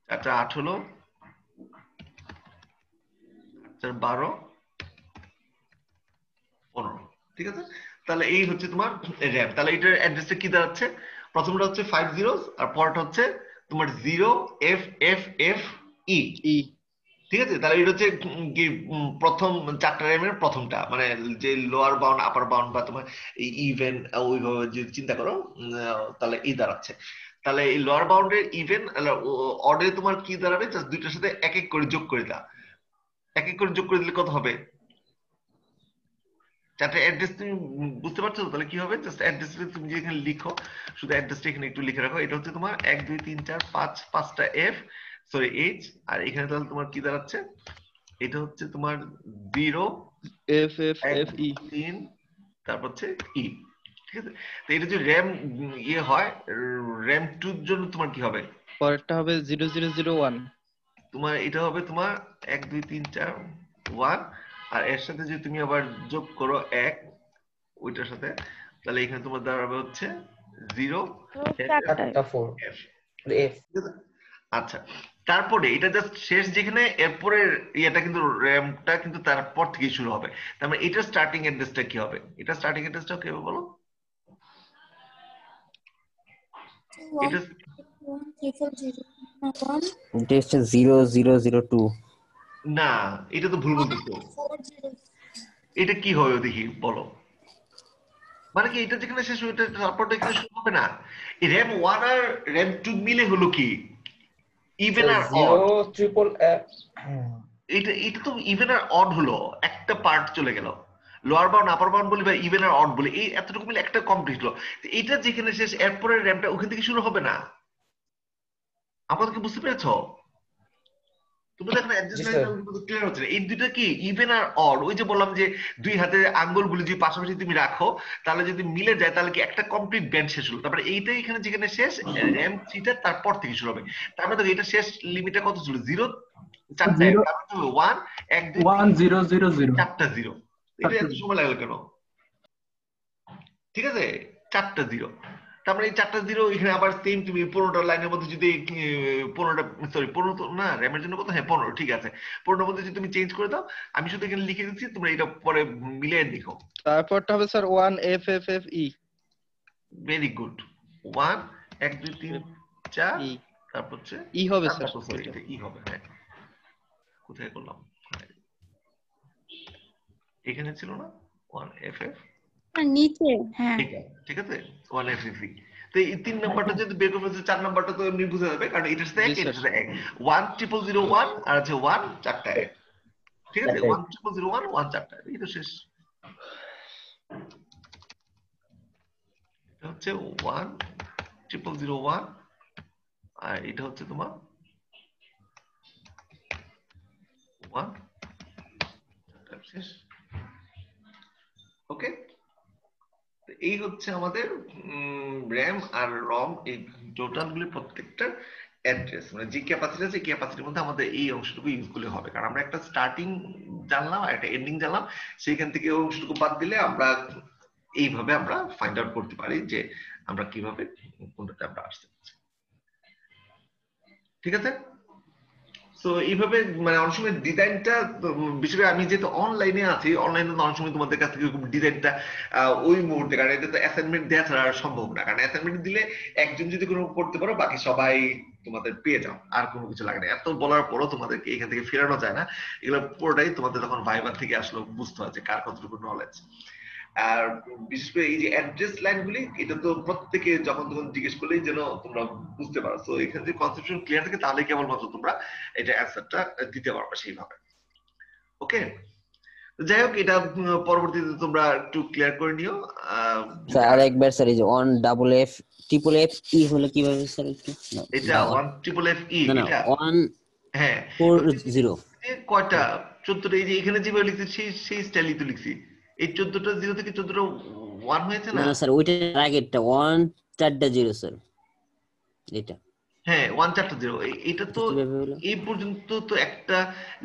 4 8 হলো, 4 12 15। ঠিক আছে, তাহলে এই হচ্ছে তোমার র্যাম। তাহলে এটার অ্যাড্রেসটা কি দাঁড়াচ্ছে? প্রথমটা হচ্ছে 5 জিরোস, আর পরটা হচ্ছে তোমার 0FFFE। ঠিক আছে, তাহলে এটা হচ্ছে কি প্রথম 4টা র্যামের প্রথমটা, মানে যে লোয়ার বাউন্ড আপার বাউন্ড বা তোমার ইভেন ওইভাবে যদি চিন্তা করো, তাহলে এই দাঁড়াচ্ছে। তাহলে এই লোয়ার বাউন্ডের ইভেন অডে তোমার কি দাঁড়াবে? জাস্ট দুইটার সাথে এক এক করে যোগ করে দাও। এক এক করে যোগ করে দিলে কত হবে? 4টা অ্যাড্রেস তুমি বুঝতে পারছো? তাহলে কি হবে? জাস্ট অ্যাড্রেস তুমি যে এখানে লিখো, শুধু অ্যাড্রেসটা এখানে একটু লিখে রাখো। এটা হচ্ছে তোমার 1 2 3 4 5, 5টা এফ, সরি এইচ। আর এখানে তাহলে তোমার কি দাঁড়াচ্ছে? এটা হচ্ছে তোমার 0 FFFE। 3, তারপর হচ্ছে ই। ঠিক আছে, তো এটা যদি র্যাম ইয়ে হয়, র্যাম 2 এর জন্য তোমার কি হবে? পরেরটা হবে 0001। তোমার এটা হবে তোমার 1 2 3 4 1, আর এর সাথে যদি তুমি আবার যোগ করো 1 ওইটার সাথে, তাহলে এখানে তোমার দাঁড়াবে হচ্ছে 0 F। আচ্ছা, তারপরে এটা জাস্ট শেষ যেখানে, এরপরের ইয়েটা কিন্তু র্যামটা কিন্তু তারপর থেকে শুরু হবে। তার মানে এটা স্টার্টিং অ্যাড্রেসটা কি হবে? এটা স্টার্টিং অ্যাড্রেসটা কি হবে বলো? এটা এটা হচ্ছে 0002। না, এটা তো ভুল বলতেছো। এটা কি হবে দেখি বলো? মানে কি এটা যেখানে শেষ হবে, এটা তারপরটা এখানে শুরু হবে না? এই র্যাম 1 আর র্যাম 2 মিলে হলো কি? ইভেন আর অড। এটা তো ইভেন আর অড হলো, একটা পার্ট চলে গেল। লোয়ার বাউন্ড আপার বাউন্ড বলি বা ইভেন আর অড বলি, এই এতটুকু মিলে একটা কমপ্লিট হলো। এটা যেখানে শেষ, এরপরের র্যামটা ওখান থেকে শুরু হবে না। আমাদেরকে বুঝতে পেরেছো? তুমি দেখো অ্যাড্রেস লাইনটা ক্লিয়ার হচ্ছে না। এই দুটো কি ইভেন আর অড? ওই যে বললাম যে দুই হাতের আঙ্গুলগুলি যদি পাশাপাশি তুমি রাখো, তাহলে যদি মিলে যায়, তাহলে কি একটা কমপ্লিট ব্যান্ড শেষ হলো। তারপরে এইটাই এখানে যেখানে শেষ, র্যাম 3টা তারপর থেকে শুরু হবে। তারপরে দেখো এটা শেষ লিমিটটা কত ছিল? 0 4টা, তারপরে 1 1 2 3 4টা 0। এটা এত সময় লাগলো কেন? ঠিক আছে, 4টা 0। তার মানে এই 4টা 0 এখানে আবার সেম, তুমি 15টা লাইনের মধ্যে যদি 15টা, সরি 15 তো না, র্যামের জন্য কত? হ্যাঁ 15, ঠিক আছে। 15টার মধ্যে যদি তুমি চেঞ্জ করে দাও, আমি শুধু এখানে লিখে দিচ্ছি, তোমরা এটা পরে মিলিয়ে দেখো। তারপরটা হবে স্যার 1FFFE। Very good. 1 1 2 3 4, তারপর হচ্ছে ই হবে স্যার, সরি এটা ই হবে। হ্যাঁ, কোথায় করলাম? এখানে ছিল না 1FF নিচে, হ্যাঁ ঠিক আছে, 1FFE। তো এই 3 নাম্বারটা যদি বের করে ফেলছে, 4 নাম্বারটা তো এমনি বুঝে যাবে, কারণ এটার সাথে এক, এটার সাথে এক। 10001 আর হচ্ছে 1 4টা এক। ঠিক আছে, 10001 1 4টা, এই তো শেষ। এটা হচ্ছে 10001, আর এটা হচ্ছে তোমার 1 শেষ। ওকে, এই হচ্ছে আমাদের র্যাম আর রম, এই টোটাল গুলি প্রত্যেকটা অ্যাড্রেস মানে যে ক্যাপাসিটি আছে ক্যাপাসিটির মধ্যে আমাদের এই অংশটুকু ইউজ করলে হবে, কারণ আমরা একটা স্টার্টিং জানলাম আর একটা এন্ডিং জানলাম, সেখান থেকে ওই অংশটুকু বাদ দিলে আমরা এইভাবে আমরা ফাইন্ড আউট করতে পারি যে আমরা কিভাবে কোনটাতে আমরা আসতে পারছি। ঠিক আছে, তো এইভাবে মানে অনেক সময় ডিজাইনটা, বিশেষ করে আমি যেহেতু অনলাইনে আছি, অনলাইনে অনেক সময় তোমাদের কাছ থেকে ডিজাইনটা ওই মুহূর্তে, কারণ এটা তো অ্যাসাইনমেন্ট দেওয়া ছাড়া সম্ভব না, কারণ অ্যাসাইনমেন্ট দিলে একজন যদি কোনো করতে পারো বাকি সবাই তোমাদের পেয়ে যাও, আর কোনো কিছু লাগে না। এত বলার পরও তোমাদেরকে এখান থেকে ফেরানো যায় না, এগুলো পুরোটাই তোমাদের তখন ভাইবার থেকে আসলে বুঝতে হয় যে কার কতটুকু নলেজ। আর বিশেষ করে এই যে অ্যাড্রেস লাইনগুলি, এটা তো প্রত্যেকে যখন তখন জিজ্ঞেস করলেই যেন তোমরা বুঝতে পারো। তো এখানে যদি কনসেপশন ক্লিয়ার থাকে তাহলে কেবলমাত্র তোমরা এটা অ্যান্সারটা দিতে পারবে সেইভাবে। ওকে, যাই হোক, এটা পরবর্তীতে তোমরা একটু ক্লিয়ার করে নিও। স্যার আরেকবার স্যার, এই যে 1 double F triple F E হলো কিভাবে স্যার একটু? এটা 1 ট্রিপল এফ ই, না এটা 1 হ্যাঁ 40 কয়টা 14টা, এই যে এখানে যেভাবে লিখছি সেই স্টাইলই তো লিখছি। এই 14টা 0 থেকে 14টা 1 হয়েছে না? না স্যার, ওইটার আগেরটা 1 4টা 0 স্যার, এটা হ্যাঁ 1 4টা 0। এটা তো এই পর্যন্ত তো একটা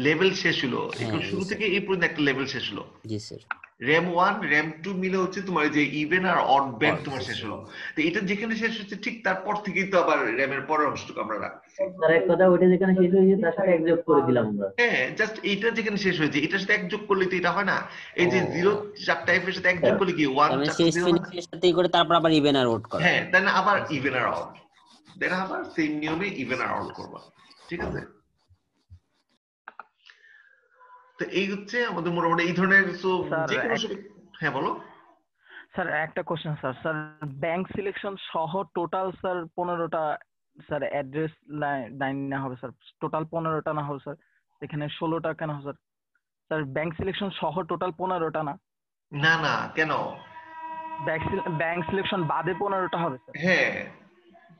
লেভেল শেষ হলো, একটু শুরু থেকে এই পর্যন্ত একটা লেভেল শেষ হলো। জি স্যার। র‍্যাম 1 র‍্যাম 2 মিলে হচ্ছে তোমার যে ইভেন আর অড ব্যান্ড তোমার শেষ হলো। তো এটা যেখানে শেষ হচ্ছে ঠিক তারপর থেকেই তো আবার র‍্যামের পরের অংশটুকু আমরা রাখতেছি। স্যার এক কথা, ওটা যেখানে শেষ হয়েছে তার সাথে এক যোগ করে দিলাম আমরা। হ্যাঁ, জাস্ট এইটা যেখানে শেষ হয়েছে এটার সাথে এক যোগ করলে তো এটা হয় না। এই যে 0 4টা এফ এর সাথে এক যোগ করলে কি 1 মানে শেষ ফিনিশের সাথেই করে তারপর আবার ইভেন আর অড করা। হ্যাঁ, দেন আবার ইভেন আর অড, দেন আবার সেম নিয়মে ইভেন আর অড করবা। ঠিক আছে, তো এই হচ্ছে আমাদের মোটামুটি এই ধরনের। সো যে কোনো সময় হ্যাঁ বলো স্যার। একটা question sir, sir bank selection সহ টোটাল স্যার 15টা স্যার অ্যাড্রেস লাইন না হবে স্যার? টোটাল 15টা না হবে স্যার? এখানে 16টা কেন স্যার? স্যার ব্যাংক সিলেকশন সহ টোটাল 15টা না? না না, কেন? ব্যাংক সিলেকশন বাদে 15টা হবে স্যার? হ্যাঁ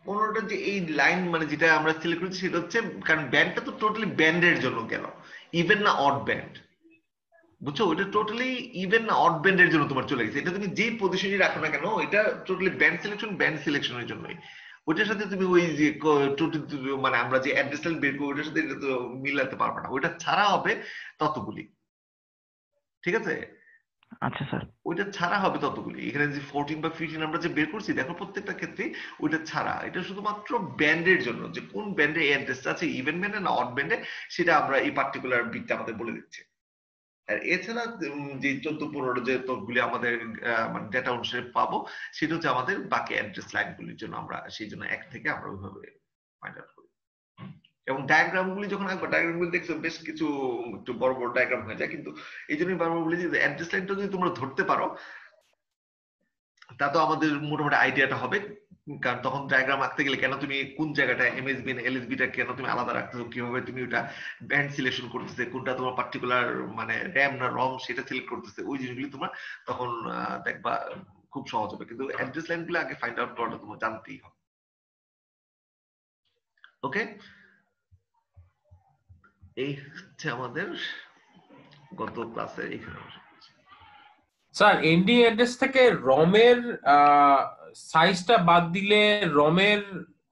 15টা যে এই লাইন মানে যেটা আমরা সিলেক্ট করেছি সেটা হচ্ছে, কারণ ব্যান্ডটা তো টোটালি ব্যান্ডের জন্য গেল, ইভেন না অড ব্যান্ড, বুঝছো? ওইটা টোটালি ইভেন না অড ব্যান্ডের জন্য তোমার চলে গেছে। এটা তুমি যেই পজিশনই রাখো না কেন, এটা টোটালি ব্যান্ড সিলেকশনের জন্যই। ওইটার সাথে তুমি ওই যে মানে আমরা যে অ্যাড্রেস লাইন বের করি ওইটার সাথে এটা তো মিলাতে পারবে না, ওইটা ছাড়া হবে ততগুলি। ঠিক আছে, আচ্ছা স্যার, ওইটা ছাড়া হবে ততগুলি। এখানে যে 14 বা 15 আমরা যে বের করছি দেখো প্রত্যেকটা ক্ষেত্রে ওইটা ছাড়া, এটা শুধুমাত্র ব্যান্ডের জন্য, যে কোন ব্যান্ডে এই অ্যাড্রেসটা আছে, ইভেন ব্যান্ডে না অড ব্যান্ডে, সেটা আমরা এই পার্টিকুলার বিটটা আমাদের বলে দিচ্ছে। আর এছাড়া যে 14-15 যে তথ্যগুলি আমাদের মানে ডেটা অনুসারে পাবো, সেটা হচ্ছে আমাদের বাকি অ্যাড্রেস লাইনগুলির জন্য আমরা সেই জন্য এক থেকে আমরা ওইভাবে ফাইন্ড আউট করি। এবং ডায়াগ্রামগুলি যখন আঁকবো, ডায়াগ্রামগুলি দেখছো বেশ কিছু একটু বড় বড় ডায়াগ্রাম হয়ে যায়, কিন্তু এই জন্যই বারবার বলি যে অ্যাড্রেস লাইনটা যদি তোমরা ধরতে পারো তা তো আমাদের মোটামুটি আইডিয়াটা হবে। কারণ তখন ডায়াগ্রাম আঁকতে গেলে কেন তুমি কোন জায়গাটা এমএসবি না এলএসবিটা কেন তুমি আলাদা রাখতেছো, কিভাবে তুমি ওটা ব্যান্ড সিলেকশন করতেছে, কোনটা তোমার পার্টিকুলার মানে র‍্যাম না রম সেটা সিলেক্ট করতেছে, ওই জিনিসগুলি তোমরা তখন দেখবা খুব সহজ হবে। কিন্তু অ্যাড্রেস লাইনগুলো আগে ফাইন্ড আউট করাটা তোমার জানতেই হবে। ওকে, এই হচ্ছে আমাদের গত ক্লাসের এখানে। স্যার এন্ডিং অ্যাড্রেস থেকে রমের সাইজটা বাদ দিলে রমের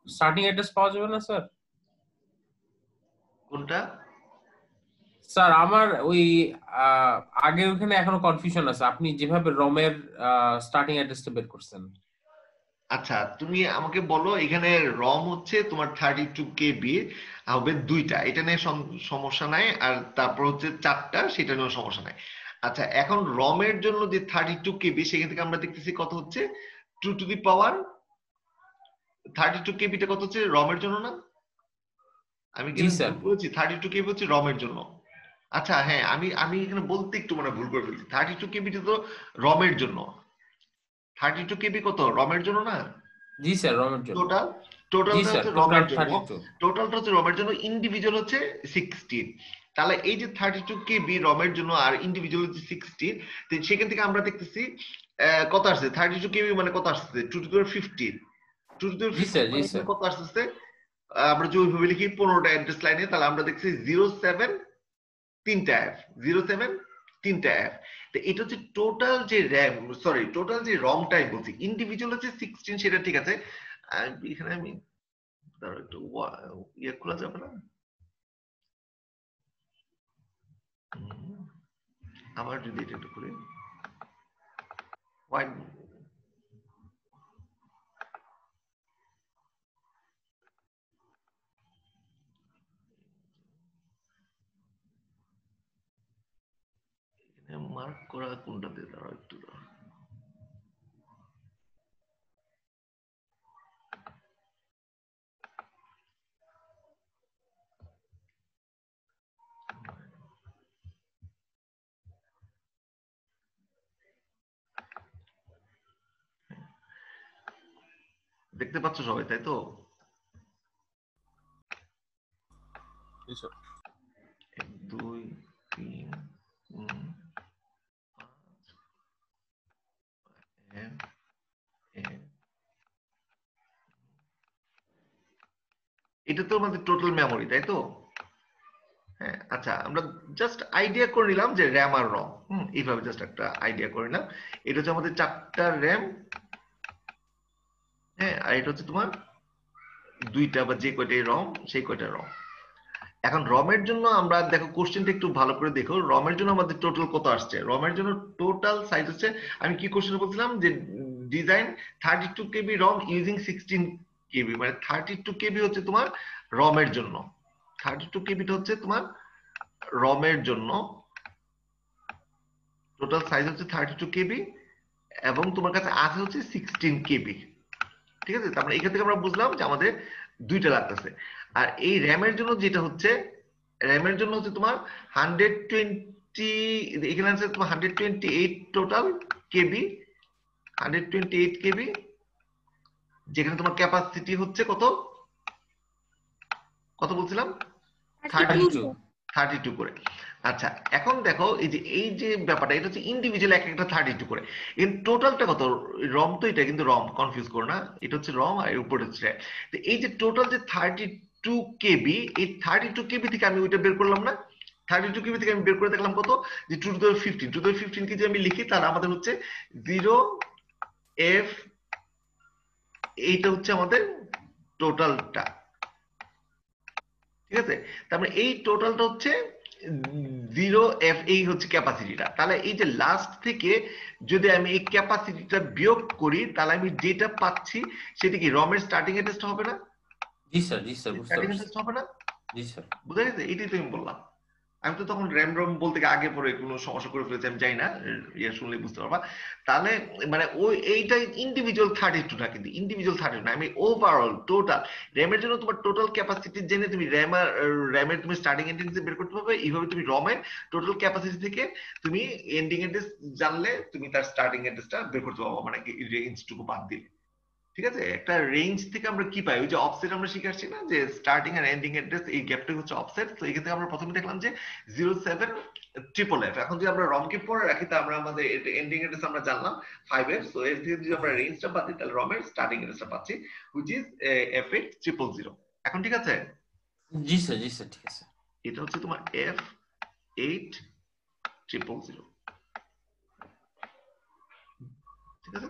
স্টার্টিং অ্যাড্রেস পাওয়া যাবে না স্যার? কোনটা স্যার আমার ওই আগে ওখানে এখনো কনফিউশন আছে, আপনি যেভাবে রমের স্টার্টিং অ্যাড্রেসটা বের করছেন। আচ্ছা, তুমি আমাকে বলো, এখানে রম হচ্ছে তোমার 32 কেবি হবে দুইটা, এটা নিয়ে সমস্যা নাই। আর তারপর হচ্ছে 4টা, সেটা নিয়েও সমস্যা নাই। আচ্ছা, এখন রমের জন্য যে 32 কেবি, সেখান থেকে আমরা দেখতেছি কত হচ্ছে 2 টু দি পাওয়ার 32 কেবিটা কত হচ্ছে রমের জন্য না? আমি কি বলছি 32 কেবি হচ্ছে রমের জন্য? আচ্ছা হ্যাঁ, আমি এখানে বলতে একটু মানে ভুল করে ফেলছি। 32 কেবিটা তো রমের জন্য, 32 কেবি কত রমের জন্য না? জি স্যার, রমের জন্য। টোটালটা হচ্ছে রমের জন্য, টোটালটা হচ্ছে রমের জন্য, ইন্ডিভিজুয়াল হচ্ছে 16। তাহলে এই যে 32 কেবি রমের জন্য আর ইন্ডিভিজুয়াল হচ্ছে 16, তো সেখান থেকে আমরা দেখতেছি কত আসছে 32 কেবি মানে কত আসছে 2 two the power 15, 2 two the পাওয়ার 15 মানে কত আসছে? আমরা যদি ওইভাবে লিখি 15টা অ্যাড্রেস লাইনে, তাহলে আমরা দেখছি 07 3টা এফ, 07 3টা এফ। তো এটা হচ্ছে টোটাল যে র‍্যাম, সরি টোটাল যে রম টাইম বলছি, ইন্ডিভিজুয়াল হচ্ছে 16, সেটা ঠিক আছে। এখানে আমি তার একটু ইয়ে খোলা যাবে না? আবার যদি এটা একটু খুলি, হোয়াইট মার্ক করা কোনটাতে দাঁড়াও একটু দাঁড়াও। দেখতে পাচ্ছ সবাই, তাই তো? জি স্যার। 1 2 3 এটা তো আমাদের টোটাল মেমোরি, তাই তো? হ্যাঁ, আচ্ছা, আমরা জাস্ট আইডিয়া করে নিলাম যে র্যাম আর রম, এইভাবে জাস্ট একটা আইডিয়া করে নিলাম। এটা হচ্ছে আমাদের 4টা র্যাম, হ্যাঁ, আর এটা হচ্ছে তোমার 2টা বা যে কয়টাই রম সেই কয়টা রম। এখন রমের জন্য আমরা দেখো কোশ্চেনটা একটু ভালো করে দেখো, রমের জন্য আমাদের টোটাল কত আসছে। রমের জন্য টোটাল সাইজ হচ্ছে, আমি কি কোশ্চেন বলছিলাম যে ডিজাইন 32 কেবি রম ইউজিং 16 কেবি, মানে 32 কেবি হচ্ছে তোমার রমের জন্য, 32 কেবিটা হচ্ছে তোমার রমের জন্য, টোটাল সাইজ হচ্ছে 32 কেবি এবং তোমার কাছে আছে হচ্ছে 16 কেবি। ঠিক আছে, তারপরে এখান থেকে আমরা বুঝলাম যে আমাদের 2টা লাগতেছে। আর এই র্যামের জন্য যেটা হচ্ছে, র্যামের জন্য হচ্ছে তোমার 120, এখানে আছে তোমার 128 টোটাল কেবি, 128 কেবি, যেখানে তোমার ক্যাপাসিটি হচ্ছে কত কত বলছিলাম 32 করে। আচ্ছা, এখন দেখো এই যে ব্যাপারটা, এটা হচ্ছে ইন্ডিভিজুয়াল এক একটা 32 করে, কিন্তু টোটালটা কত? রম তো এটা, কিন্তু রম কনফিউজ করো না, এটা হচ্ছে রম আর উপরে হচ্ছে। তো এই যে টোটাল যে 32 কেবি, এই 32 কেবি থেকে আমি ওইটা বের করলাম না, 32 কেবি থেকে আমি বের করে দেখলাম কত, যে 2 two the power 15, 2 two the পাওয়ার 15 কে যদি আমি লিখি তাহলে আমাদের হচ্ছে 0f, এইটা হচ্ছে আমাদের টোটালটা। ঠিক আছে, তারপরে এই টোটালটা হচ্ছে 0f, এই হচ্ছে ক্যাপাসিটিটা। তাহলে এই যে লাস্ট থেকে যদি আমি এই ক্যাপাসিটিটা বিয়োগ করি, তাহলে আমি যেটা পাচ্ছি সেটা কি রমের স্টার্টিং অ্যাড্রেসটা হবে না? জি স্যার, জি স্যার, বুঝতে স্টার্টিং পারছি। অ্যাড্রেস হবে না? জি স্যার, বুঝা গেছে? এটাই তো আমি বললাম। আমি তো তখন র্যাম রম বলতে আগে পরে কোনো সমস্যা করে ফেলেছি, আমি জানি না, ইয়ে শুনলে বুঝতে পারবা। তাহলে মানে ওই এইটা ইন্ডিভিজুয়াল 32 না, কিন্তু ইন্ডিভিজুয়াল 32 না, আমি ওভারঅল টোটাল র্যামের জন্য তোমার টোটাল ক্যাপাসিটি জেনে তুমি র্যামের তুমি স্টার্টিং এন্ডিং বের করতে পারবে। এইভাবে তুমি রমের টোটাল ক্যাপাসিটি থেকে তুমি এন্ডিং অ্যাড্রেস জানলে তুমি তার স্টার্টিং অ্যাড্রেসটা বের করতে পারবো, মানে রেঞ্জটুকু বাদ দিলে। ঠিক আছে, একটা রেঞ্জ থেকে আমরা কি পাই, ওই যে অফসেট আমরা শিখাচ্ছি না, যে স্টার্টিং আর এন্ডিং অ্যাড্রেস, এই গ্যাপটা হচ্ছে অফসেট। তো এখান থেকে আমরা প্রথমে দেখলাম যে 07FFF। এখন যদি আমরা রমকে পরে রাখি তা আমরা আমাদের এন্ডিং অ্যাড্রেস আমরা জানলাম 5F। সো এর থেকে যদি আমরা রেঞ্জটা পাচ্ছি তাহলে রমের স্টার্টিং অ্যাড্রেসটা পাচ্ছি, হুইচ ইজ F8000। এখন ঠিক আছে? জি স্যার, জি স্যার, ঠিক আছে। এটা হচ্ছে তোমার F8000। ঠিক আছে,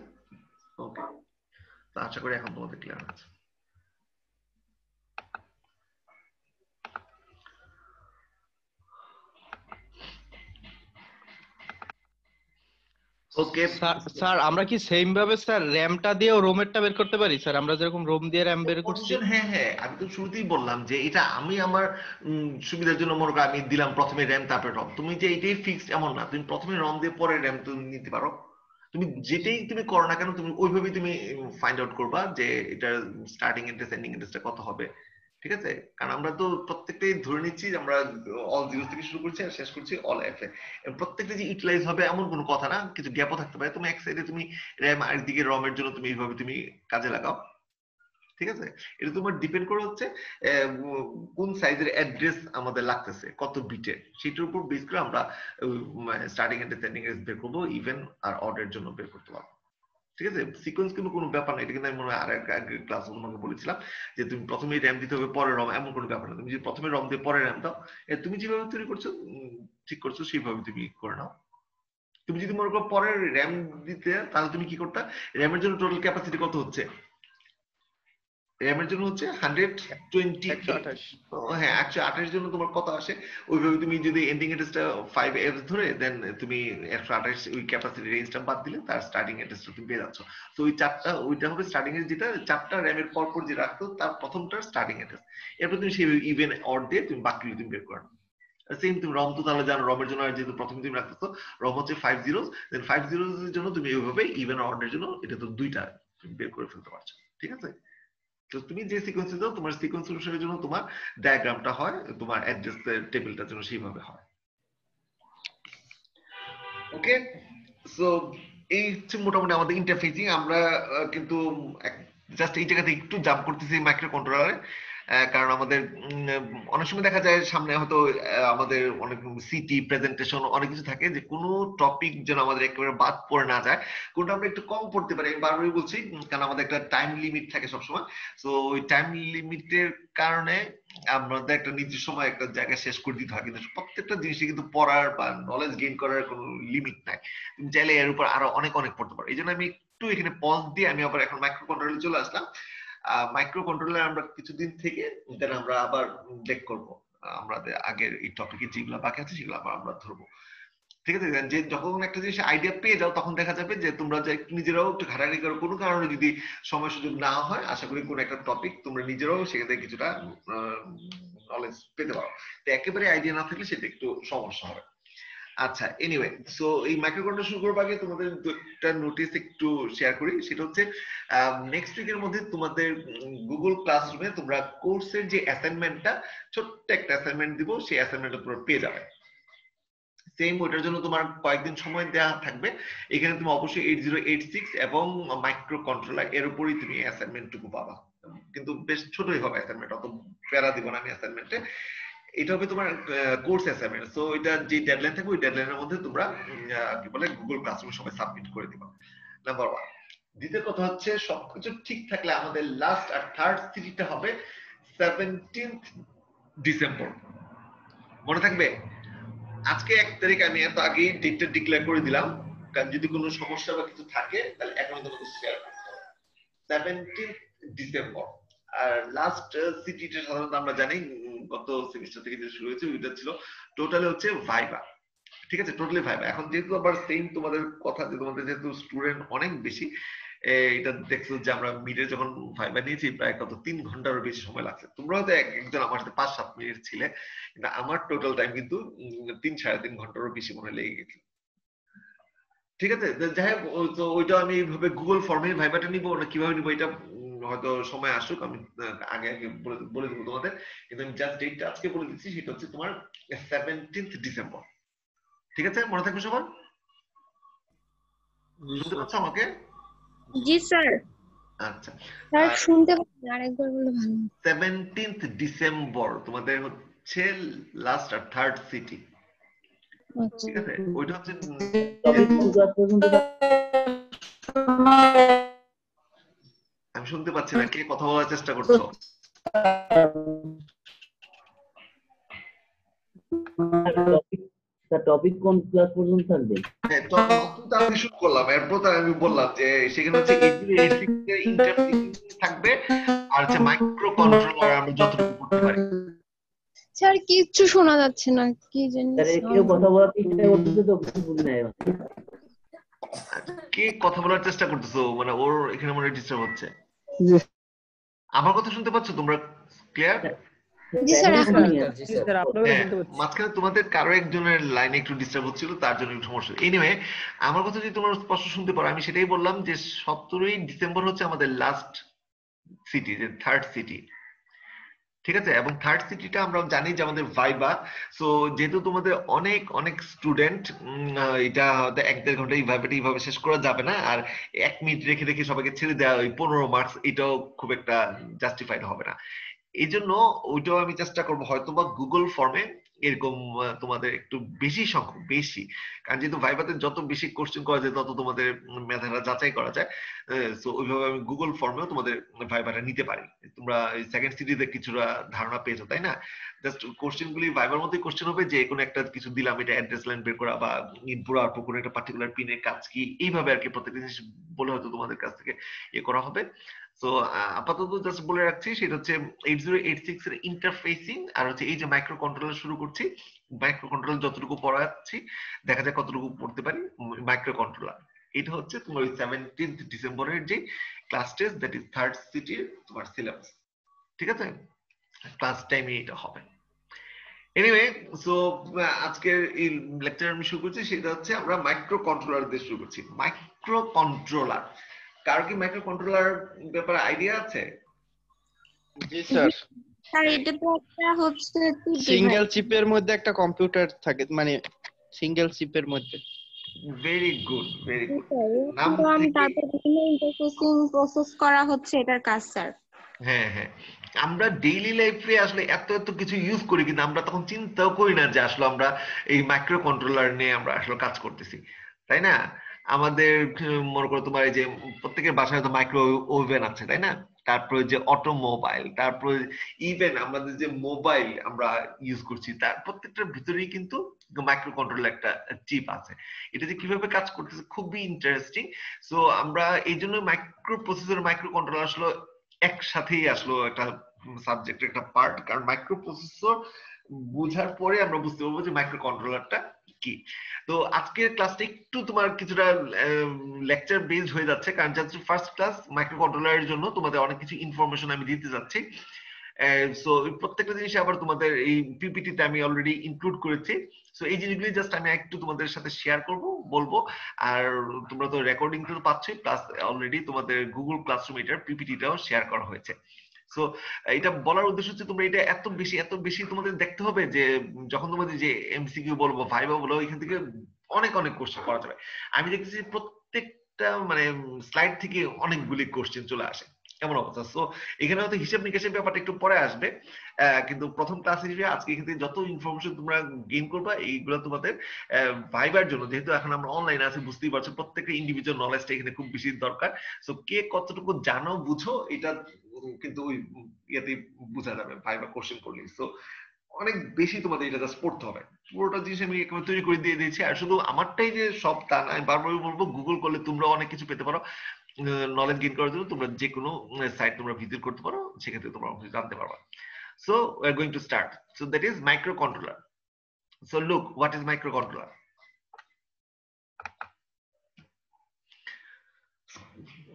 ওকে, তো আশা করি এখন তোমাদের ক্লিয়ার আছে। ওকে স্যার, আমরা কি সেম ভাবে স্যার র্যামটা দিয়েও রোমেরটা বের করতে পারি স্যার? আমরা যেরকম রোম দিয়ে র্যাম বের করছি। হ্যাঁ হ্যাঁ, আমি তো শুরুতেই বললাম যে এটা আমি আমার সুবিধার জন্য মনে করো আমি দিলাম প্রথমে র্যাম তারপরে রম। তুমি যে এটাই ফিক্সড এমন না, তুমি প্রথমে রম দিয়ে পরে র্যাম তুমি নিতে পারো। তুমি যেটাই তুমি করো না কেন, তুমি ওইভাবেই তুমি ফাইন্ড আউট করবা যে এটা স্টার্টিং অ্যাড্রেস এন্ডিং অ্যাড্রেসটা কত হবে। ঠিক আছে, কারণ আমরা তো প্রত্যেকটাই ধরে নিচ্ছি আমরা অল জিরো থেকে শুরু করছি আর শেষ করছি অল এফ এ। প্রত্যেকটা যে ইউটিলাইজ হবে এমন কোনো কথা না, কিছু গ্যাপও থাকতে পারে। তুমি এক সাইডে তুমি র্যাম আর দিকে রমের জন্য তুমি এইভাবে তুমি কাজে লাগাও। ঠিক আছে, এটা তোমার ডিপেন্ড করে হচ্ছে কোন সাইজের অ্যাড্রেস আমাদের লাগতেছে, কত বিটের, সেটার উপর বেস করে আমরা স্টার্টিং অ্যাড্রেস এন্ডিং অ্যাড্রেস বের করবো, ইভেন আর অডের জন্য বের করতে পারবো। ঠিক আছে, সিকোয়েন্স কিন্তু কোনো ব্যাপার না, এটা কিন্তু আমি মনে হয় আর এক ক্লাস তোমাকে বলেছিলাম যে তুমি প্রথমে র্যাম দিতে হবে পরে রম, এমন কোনো ব্যাপার না। তুমি যদি প্রথমে রম দিয়ে পরে র্যাম দাও, তুমি যেভাবে তৈরি করছো ঠিক করছো সেইভাবে তুমি করে নাও। তুমি যদি মনে করো পরে র্যাম দিতে, তাহলে তুমি কি করতে, র্যামের জন্য টোটাল ক্যাপাসিটি কত হচ্ছে র্যাম এর জন্য হচ্ছে 128 হ্যাঁ 128 জন্য তোমার কত আসে ওইভাবে তুমি যদি এন্ডিং অ্যাড্রেসটা 5f ধরে দেন তুমি 128 ওই ক্যাপাসিটি রেঞ্জটা বাদ দিলে তার স্টার্টিং অ্যাড্রেসটা তুমি পেয়ে যাচ্ছ। তো ওই চারটা ওইটা হবে স্টার্টিং এর যেটা চারটা র্যামের পর পর যে রাখতো তার প্রথমটার স্টার্টিং অ্যাড্রেস, এরপর তুমি সেই ইভেন অড দিয়ে তুমি বাকি তুমি বের করো। সেম তুমি রম তো তাহলে জানো, রমের জন্য যেহেতু প্রথমে তুমি রাখতেছো রম হচ্ছে 50 দেন 50 এর জন্য তুমি এইভাবে ইভেন অড এর জন্য এটা তো দুইটা তুমি বের করে ফেলতে পারছো। ঠিক আছে, তো তুমি যে সিকোয়েন্সে দাও তোমার সিকোয়েন্স অনুসারে জন্য তোমার ডায়াগ্রামটা হয়, তোমার অ্যাড্রেস টেবিলটার জন্য সেইভাবে হয়। ওকে, সো এই হচ্ছে মোটামুটি আমাদের ইন্টারফেসিং। আমরা কিন্তু জাস্ট এই জায়গাতে একটু জাম্প করতেছি মাইক্রো কন্ট্রোলারে, কারণ আমাদের অনেক সময় দেখা যায় সামনে হয়তো আমাদের অনেক সিটি প্রেজেন্টেশন অনেক কিছু থাকে, যে কোনো টপিক যেন আমাদের একেবারে বাদ পড়ে না যায়, কোনটা আমরা একটু কম পড়তে পারি। আমি বারবারই বলছি কারণ আমাদের একটা টাইম লিমিট থাকে সবসময়। সো ওই টাইম লিমিটের কারণে আমাদের একটা নির্দিষ্ট সময় একটা জায়গায় শেষ করে দিতে হয়, কিন্তু প্রত্যেকটা জিনিসই কিন্তু পড়ার বা নলেজ গেইন করার কোনো লিমিট নাই। তুমি চাইলে এর উপর আরো অনেক অনেক পড়তে পারো। এই জন্য আমি একটু এখানে পজ দিয়ে আমি আবার এখন মাইক্রো কন্ট্রোলে চলে আসলাম। মাইক্রো কন্ট্রোলার আমরা কিছুদিন থেকে দেন আমরা আবার ব্রেক করব, আমাদের আগের এই টপিকে যেগুলো বাকি আছে সেগুলো আবার আমরা ধরবো। ঠিক আছে, যে যখন একটা জিনিস আইডিয়া পেয়ে যাও তখন দেখা যাবে যে তোমরা যে নিজেরাও একটু ঘাটাঘাটি করো, কোনো কারণে যদি সময় সুযোগ না হয় আশা করি কোনো একটা টপিক তোমরা নিজেরাও সেখান থেকে কিছুটা নলেজ পেতে পারো। তো একেবারে আইডিয়া না থাকলে সেটা একটু সমস্যা হবে। আচ্ছা, এনিওয়ে, সো এই মাইক্রো কন্ট্রোলার শুরু করার আগে তোমাদের একটা নোটিস একটু শেয়ার করি। সেটা হচ্ছে নেক্সট উইকের মধ্যে তোমাদের গুগল ক্লাসরুমে তোমরা কোর্সের যে অ্যাসাইনমেন্টটা, ছোট্ট একটা অ্যাসাইনমেন্ট দিব, সেই অ্যাসাইনমেন্টটা তোমরা পেয়ে যাবে। সেম ওইটার জন্য তোমার কয়েকদিন সময় দেওয়া থাকবে। এখানে তুমি অবশ্যই 8086 এবং মাইক্রো কন্ট্রোলার এর উপরই তুমি অ্যাসাইনমেন্টটুকু পাবা, কিন্তু বেশ ছোটই হবে অ্যাসাইনমেন্ট, অত প্যারা দিব না আমি অ্যাসাইনমেন্টে। এটা হবে তোমার কোর্স অ্যাসাইনমেন্ট। সো এটা যে ডেডলাইন থাকবে ওই ডেডলাইনের মধ্যে তোমরা কি বলে গুগল ক্লাসরুমে সবাই সাবমিট করে দিবা, নাম্বার 1। দ্বিতীয় কথা হচ্ছে সবকিছু ঠিক থাকলে আমাদের লাস্ট আর থার্ড সিটিটা হবে 17th ডিসেম্বর, মনে থাকবে? আজকে 1 তারিখ, আমি এত আগেই ডেটটা ডিক্লেয়ার করে দিলাম, কারণ যদি কোনো সমস্যা বা কিছু থাকে তাহলে এখন তোমাকে শেয়ার করতে হবে। 17th December. আর লাস্ট সিটিটা সাধারণত আমরা জানি গত সেমিস্টার থেকে যে শুরু হয়েছে ওইটা ছিল টোটালি হচ্ছে ভাইবা। ঠিক আছে, টোটালি ভাইবা। এখন যেহেতু আবার সেম তোমাদের কথা, যে তোমাদের যেহেতু স্টুডেন্ট অনেক বেশি, এটা দেখছো যে আমরা মিডে যখন ভাইবা নিয়েছি প্রায় কত 3 ঘন্টারও বেশি সময় লাগছে। তোমরা হয়তো একজন আমার সাথে 5-7 মিনিট ছিলে, কিন্তু আমার টোটাল টাইম কিন্তু 3-3.5 ঘন্টারও বেশি মনে লেগে গেছিল। ঠিক আছে, যাই হোক, তো ওইটা আমি এইভাবে গুগল ফর্মে ভাইবাটা নিবো না কিভাবে নিবো এটা হয়তো সময় আসুক, আমি আগে আগে বলে দেবো তোমাদের। কিন্তু আমি জাস্ট ডেটটা আজকে বলে দিচ্ছি, সেটা হচ্ছে তোমার 17th ডিসেম্বর। ঠিক আছে, মনে থাকবে সবার? শুনতে পাচ্ছ আমাকে? জি স্যার। আচ্ছা স্যার শুনতে পাচ্ছি, আরেকবার বললে ভালো। 17th ডিসেম্বর তোমাদের হচ্ছে লাস্ট আর থার্ড সিটি। ঠিক আছে, ওইটা হচ্ছে আমি শুনতে পাচ্ছি না, কে কথা বলার চেষ্টা করছো? টপিক কোন ক্লাস পর্যন্ত থাকবে? আমি শুরু করলাম, এরপর আমি বললাম যে সেখানে হচ্ছে ইন্টারফেসিং থাকবে আর হচ্ছে মাইক্রো কন্ট্রোলার আমরা যতটুকু করতে পারি। স্যার কিচ্ছু শোনা যাচ্ছে না, কি জানি। স্যার কেউ কথা বলার চেষ্টা করতেছে তো কিছু বুঝি নাই। কে কথা বলার চেষ্টা করতেছো? মানে ওর এখানে মনে হয় ডিস্টার্ব হচ্ছে। আমার কথা শুনতে পাচ্ছ তোমরা ক্লিয়ার? জি স্যার, মাঝখানে তোমাদের কারো একজনের লাইনে একটু ডিস্টার্ব হচ্ছিল, তার জন্য একটু সমস্যা। এনিওয়ে, আমার কথা যদি তোমরা স্পষ্ট শুনতে পারো, আমি সেটাই বললাম যে 17ই ডিসেম্বর হচ্ছে আমাদের লাস্ট সিটি, যে থার্ড সিটি। ঠিক আছে, এবং থার্ড সিটিটা আমরা জানি যে আমাদের ভাইবা। সো যেহেতু তোমাদের অনেক অনেক স্টুডেন্ট, এটা হয়তো 1-1.5 ঘন্টা এইভাবে শেষ করা যাবে না। আর 1 মিনিট রেখে রেখে সবাইকে ছেড়ে দেওয়া ওই 15 মার্কস, এটাও খুব একটা জাস্টিফাইড হবে না। এই জন্য ওইটাও আমি চেষ্টা করবো হয়তো বা গুগল ফর্মে এরকম তোমাদের একটু বেশি সংখ্যক, বেশি, কারণ যেহেতু ভাইভাতে যত বেশি কোশ্চেন করা যায় তত তোমাদের মেধাটা যাচাই করা যায়। তো ওইভাবে আমি গুগল ফর্মেও তোমাদের ভাইভাটা নিতে পারি। তোমরা সেকেন্ড সিরিজে কিছুটা ধারণা পেয়েছো তাই না? জাস্ট কোশ্চেন গুলি ভাইবার মধ্যে কোশ্চেন হবে, যে কোনো একটা কিছু দিলাম, এটা অ্যাড্রেস লাইন বের করা বা ইনপুট আউটপুট কোনো একটা পার্টিকুলার পিনের কাজ কি, এইভাবে আর কি প্রত্যেকটা জিনিস বলে হয়তো তোমাদের কাছ থেকে ইয়ে করা হবে। সো আপাতত জাস্ট বলে রাখছি সেটা হচ্ছে 8086 এর ইন্টারফেসিং আর হচ্ছে এই যে মাইক্রো কন্ট্রোলার শুরু করছি, মাইক্রো কন্ট্রোলার যতটুকু পড়াচ্ছি দেখা যায় কতটুকু পড়তে পারি মাইক্রো কন্ট্রোলার। এটা হচ্ছে তোমার 17th ডিসেম্বরের যে class test, that is third সিটির তোমার সিলেবাস। ঠিক আছে, ক্লাস টাইমে এটা হবে। এনিওয়ে, সো আজকের এই লেকচার আমি শুরু করছি, সেটা হচ্ছে আমরা মাইক্রো কন্ট্রোলার দিয়ে শুরু করছি। মাইক্রো কন্ট্রোলার, কার কি মাইক্রো কন্ট্রোলার ব্যাপারে আইডিয়া আছে? জি স্যার। স্যার এটা তো একটা হচ্ছে সিঙ্গেল চিপের মধ্যে একটা কম্পিউটার থাকে, মানে সিঙ্গেল চিপের মধ্যে। Very good, very good. তারপর বিভিন্ন ইন্টারফেসিং প্রসেস করা হচ্ছে এটার কাজ স্যার। হ্যাঁ হ্যাঁ, আমরা ডেইলি লাইফে আসলে এত এত কিছু ইউজ করি কিন্তু আমরা তখন চিন্তাও করি না যে আসলে আমরা এই মাইক্রো কন্ট্রোলার নিয়ে আমরা আসলে কাজ করতেছি, তাই না? আমাদের মনে করো তোমার এই যে প্রত্যেকের বাসায় তো মাইক্রো ওভেন আছে, তাই না? তারপরে যে অটোমোবাইল, তারপরে ইভেন আমাদের যে মোবাইল আমরা ইউজ করছি তার প্রত্যেকটার ভিতরেই কিন্তু মাইক্রো কন্ট্রোলার একটা চিপ আছে। এটা যে কিভাবে কাজ করতেছে খুবই ইন্টারেস্টিং। সো আমরা এই জন্য মাইক্রো প্রসেসর, মাইক্রো কন্ট্রোলার আসলে একসাথেই আসলো একটা সাবজেক্টের একটা পার্ট, কারণ মাইক্রো প্রসেসর বোঝার পরে আমরা বুঝতে পারবো যে মাইক্রো কন্ট্রোলারটা কি। তো আজকের ক্লাসটা একটু তোমার কিছুটা লেকচার বেসড হয়ে যাচ্ছে, কারণ জাস্ট ফার্স্ট ক্লাস মাইক্রো কন্ট্রোলারের জন্য তোমাদের অনেক কিছু ইনফরমেশন আমি দিতে যাচ্ছি। সো প্রত্যেকটা জিনিস আবার তোমাদের এই পিপিটিতে আমি অলরেডি ইনক্লুড করেছি। সো এই জিনিসগুলি জাস্ট আমি একটু তোমাদের সাথে শেয়ার করব, বলবো। আর তোমরা তো রেকর্ডিং তো পাচ্ছই, প্লাস অলরেডি তোমাদের গুগল ক্লাসরুম এটার পিপিটিটাও শেয়ার করা হয়েছে। সো এটা বলার উদ্দেশ্য হচ্ছে তোমরা এটা এত বেশি তোমাদের দেখতে হবে যে যখন তোমাদের যে এমসিকিউ বলবো, ভাইবা বলবো, এখান থেকে অনেক অনেক কোশ্চেন করা যাবে। আমি দেখতেছি প্রত্যেকটা মানে স্লাইড থেকে অনেকগুলি কোশ্চেন চলে আসে, কেমন অবস্থা? সো এখানে হয়তো হিসাব নিকাশের ব্যাপারটা একটু পরে আসবে, কিন্তু প্রথম ক্লাস হিসেবে আজকে এখান থেকে যত ইনফরমেশন তোমরা গেইন করবা এইগুলো তোমাদের ভাইবার জন্য, যেহেতু এখন আমরা অনলাইনে আছি বুঝতেই পারছো প্রত্যেকের ইন্ডিভিজুয়াল নলেজটা এখানে খুব বেশি দরকার। সো কে কতটুকু জানো বুঝো এটা কিন্তু ওই ইয়েতে বোঝা যাবে ভাইবা কোশ্চেন করলে। সো অনেক বেশি তোমাদের এটা জাস্ট পড়তে হবে, পুরোটা জিনিস আমি একেবারে তৈরি করে দিয়ে দিয়েছি। আর শুধু আমারটাই যে সব তা না, আমি বারবার বলবো গুগল করলে তোমরা অনেক কিছু পেতে পারো। নলেজ গেইন করার জন্য তোমরা যে কোনো সাইট তোমরা ভিজিট করতে পারো, সেখান থেকে তোমরা জানতে পারবা। So we are going to start. So that is microcontroller. So look, what is microcontroller?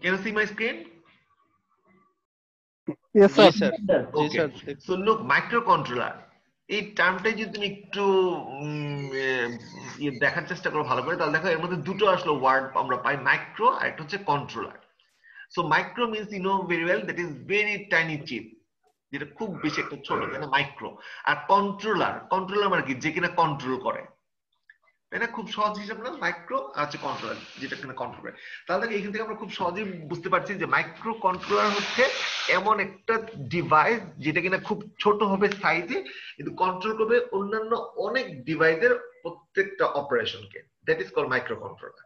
Can you see my screen? Yes sir. Okay. So look, microcontroller. এই টার্মটাই যদি তুমি একটু দেখার চেষ্টা করো ভালো করে, তাহলে দেখো এর মধ্যে দুটো আসলে ওয়ার্ড আমরা পাই, মাইক্রো আর একটা হচ্ছে controller. So micro means you know very well that is very tiny chip, যেটা খুব বেশি একটা ছোট, তাই না? মাইক্রো। আর কন্ট্রোলার, কন্ট্রোলার মানে কি? যে কিনা কন্ট্রোল করে, তাই না? খুব সহজ হিসাব না, মাইক্রো আর হচ্ছে কন্ট্রোলার, যেটা কিনা কন্ট্রোল করে। তাহলে এখান থেকে আমরা খুব সহজেই বুঝতে পারছি যে মাইক্রো কন্ট্রোলার হচ্ছে এমন একটা ডিভাইস যেটা কিনা খুব ছোট হবে সাইজে, কিন্তু কন্ট্রোল করবে অন্যান্য অনেক ডিভাইসের প্রত্যেকটা অপারেশনকে। That is called microcontroller.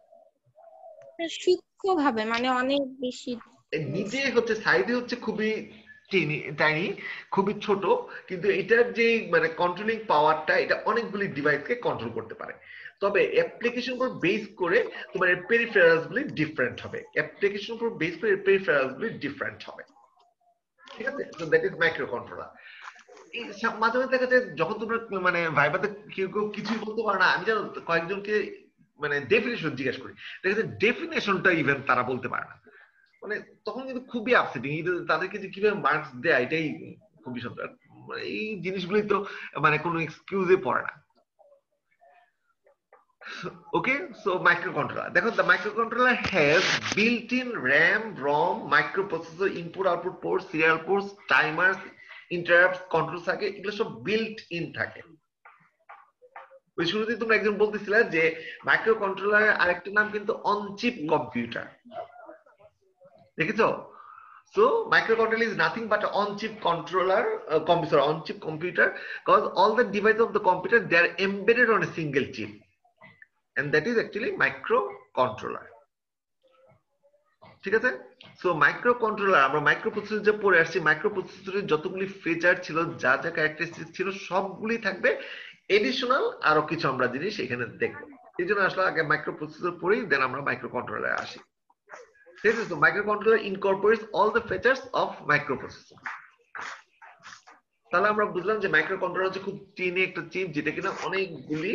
সূক্ষ্মভাবে মানে অনেক বেশি নিজে হচ্ছে সাইজে হচ্ছে খুবই টাইনি, খুবই ছোট, কিন্তু এটার যে মানে কন্ট্রোলিং পাওয়ারটা এটা অনেকগুলি ডিভাইসকে কন্ট্রোল করতে পারে। তবে অ্যাপ্লিকেশন উপর বেস করে তোমার এর পেরিফেরালস গুলি ডিফারেন্ট হবে, অ্যাপ্লিকেশন উপর বেস করে এর পেরিফেরালস গুলি ডিফারেন্ট হবে। ঠিক আছে? So that is micro controller. এই মাঝে মাঝে দেখা যায় যখন তোমরা মানে ভাইবাতে কেউ কিছুই বলতে পারো না, আমি জানো কয়েকজনকে মানে ডেফিনেশন জিজ্ঞেস করি, দেখা যায় ডেফিনেশনটা ইভেন তারা বলতে পারে না। মানে তখন কিন্তু খুবই আপসেটিং, তাদেরকে যে কিভাবে মার্কস দেয় এটাই খুবই সুন্দর। এই জিনিসগুলি তো মানে কোনো এক্সকিউজে পড়ে না। ওকে, সো মাইক্রোকন্ট্রোলার দেখো, the microcontroller has built-in RAM, ROM, microprocessor, input output ports, serial ports, timers, interrupts, control circuit, এগুলো সব বিল্ট ইন থাকে। ওই শুরুতেই তোমরা একজন বলতেছিলে যে মাইক্রোকন্ট্রোলারের আরেকটা নাম কিন্তু অন চিপ কম্পিউটার, দেখেছো? So microcontroller is nothing but an on-chip controller, on-chip computer, because all the devices of the computer they are embedded on a single chip, and that is actually microcontroller. ঠিক আছে? So microcontroller, আমরা microprocessor যে পড়ে আসছি, মাইক্রোপ্রসেসরের যতগুলি feature ছিল, যা যা ক্যারেক্টারিস্টিক ছিল, সবগুলি থাকবে। এডিশনাল আরো কিছু আমরা জিনিস এখানে দেখবো। এই জন্য আসলে আগে মাইক্রোপ্রসেসর পড়ি, দেন আমরা মাইক্রোকন্ট্রোলারে আসি। This is the microcontroller incorporates all the features of microprocessor. তাহলে আমরা বুঝলাম যে মাইক্রোকন্ট্রোলার হচ্ছে খুব টিনি একটা চিপ যেটা কিনা অনেকগুলি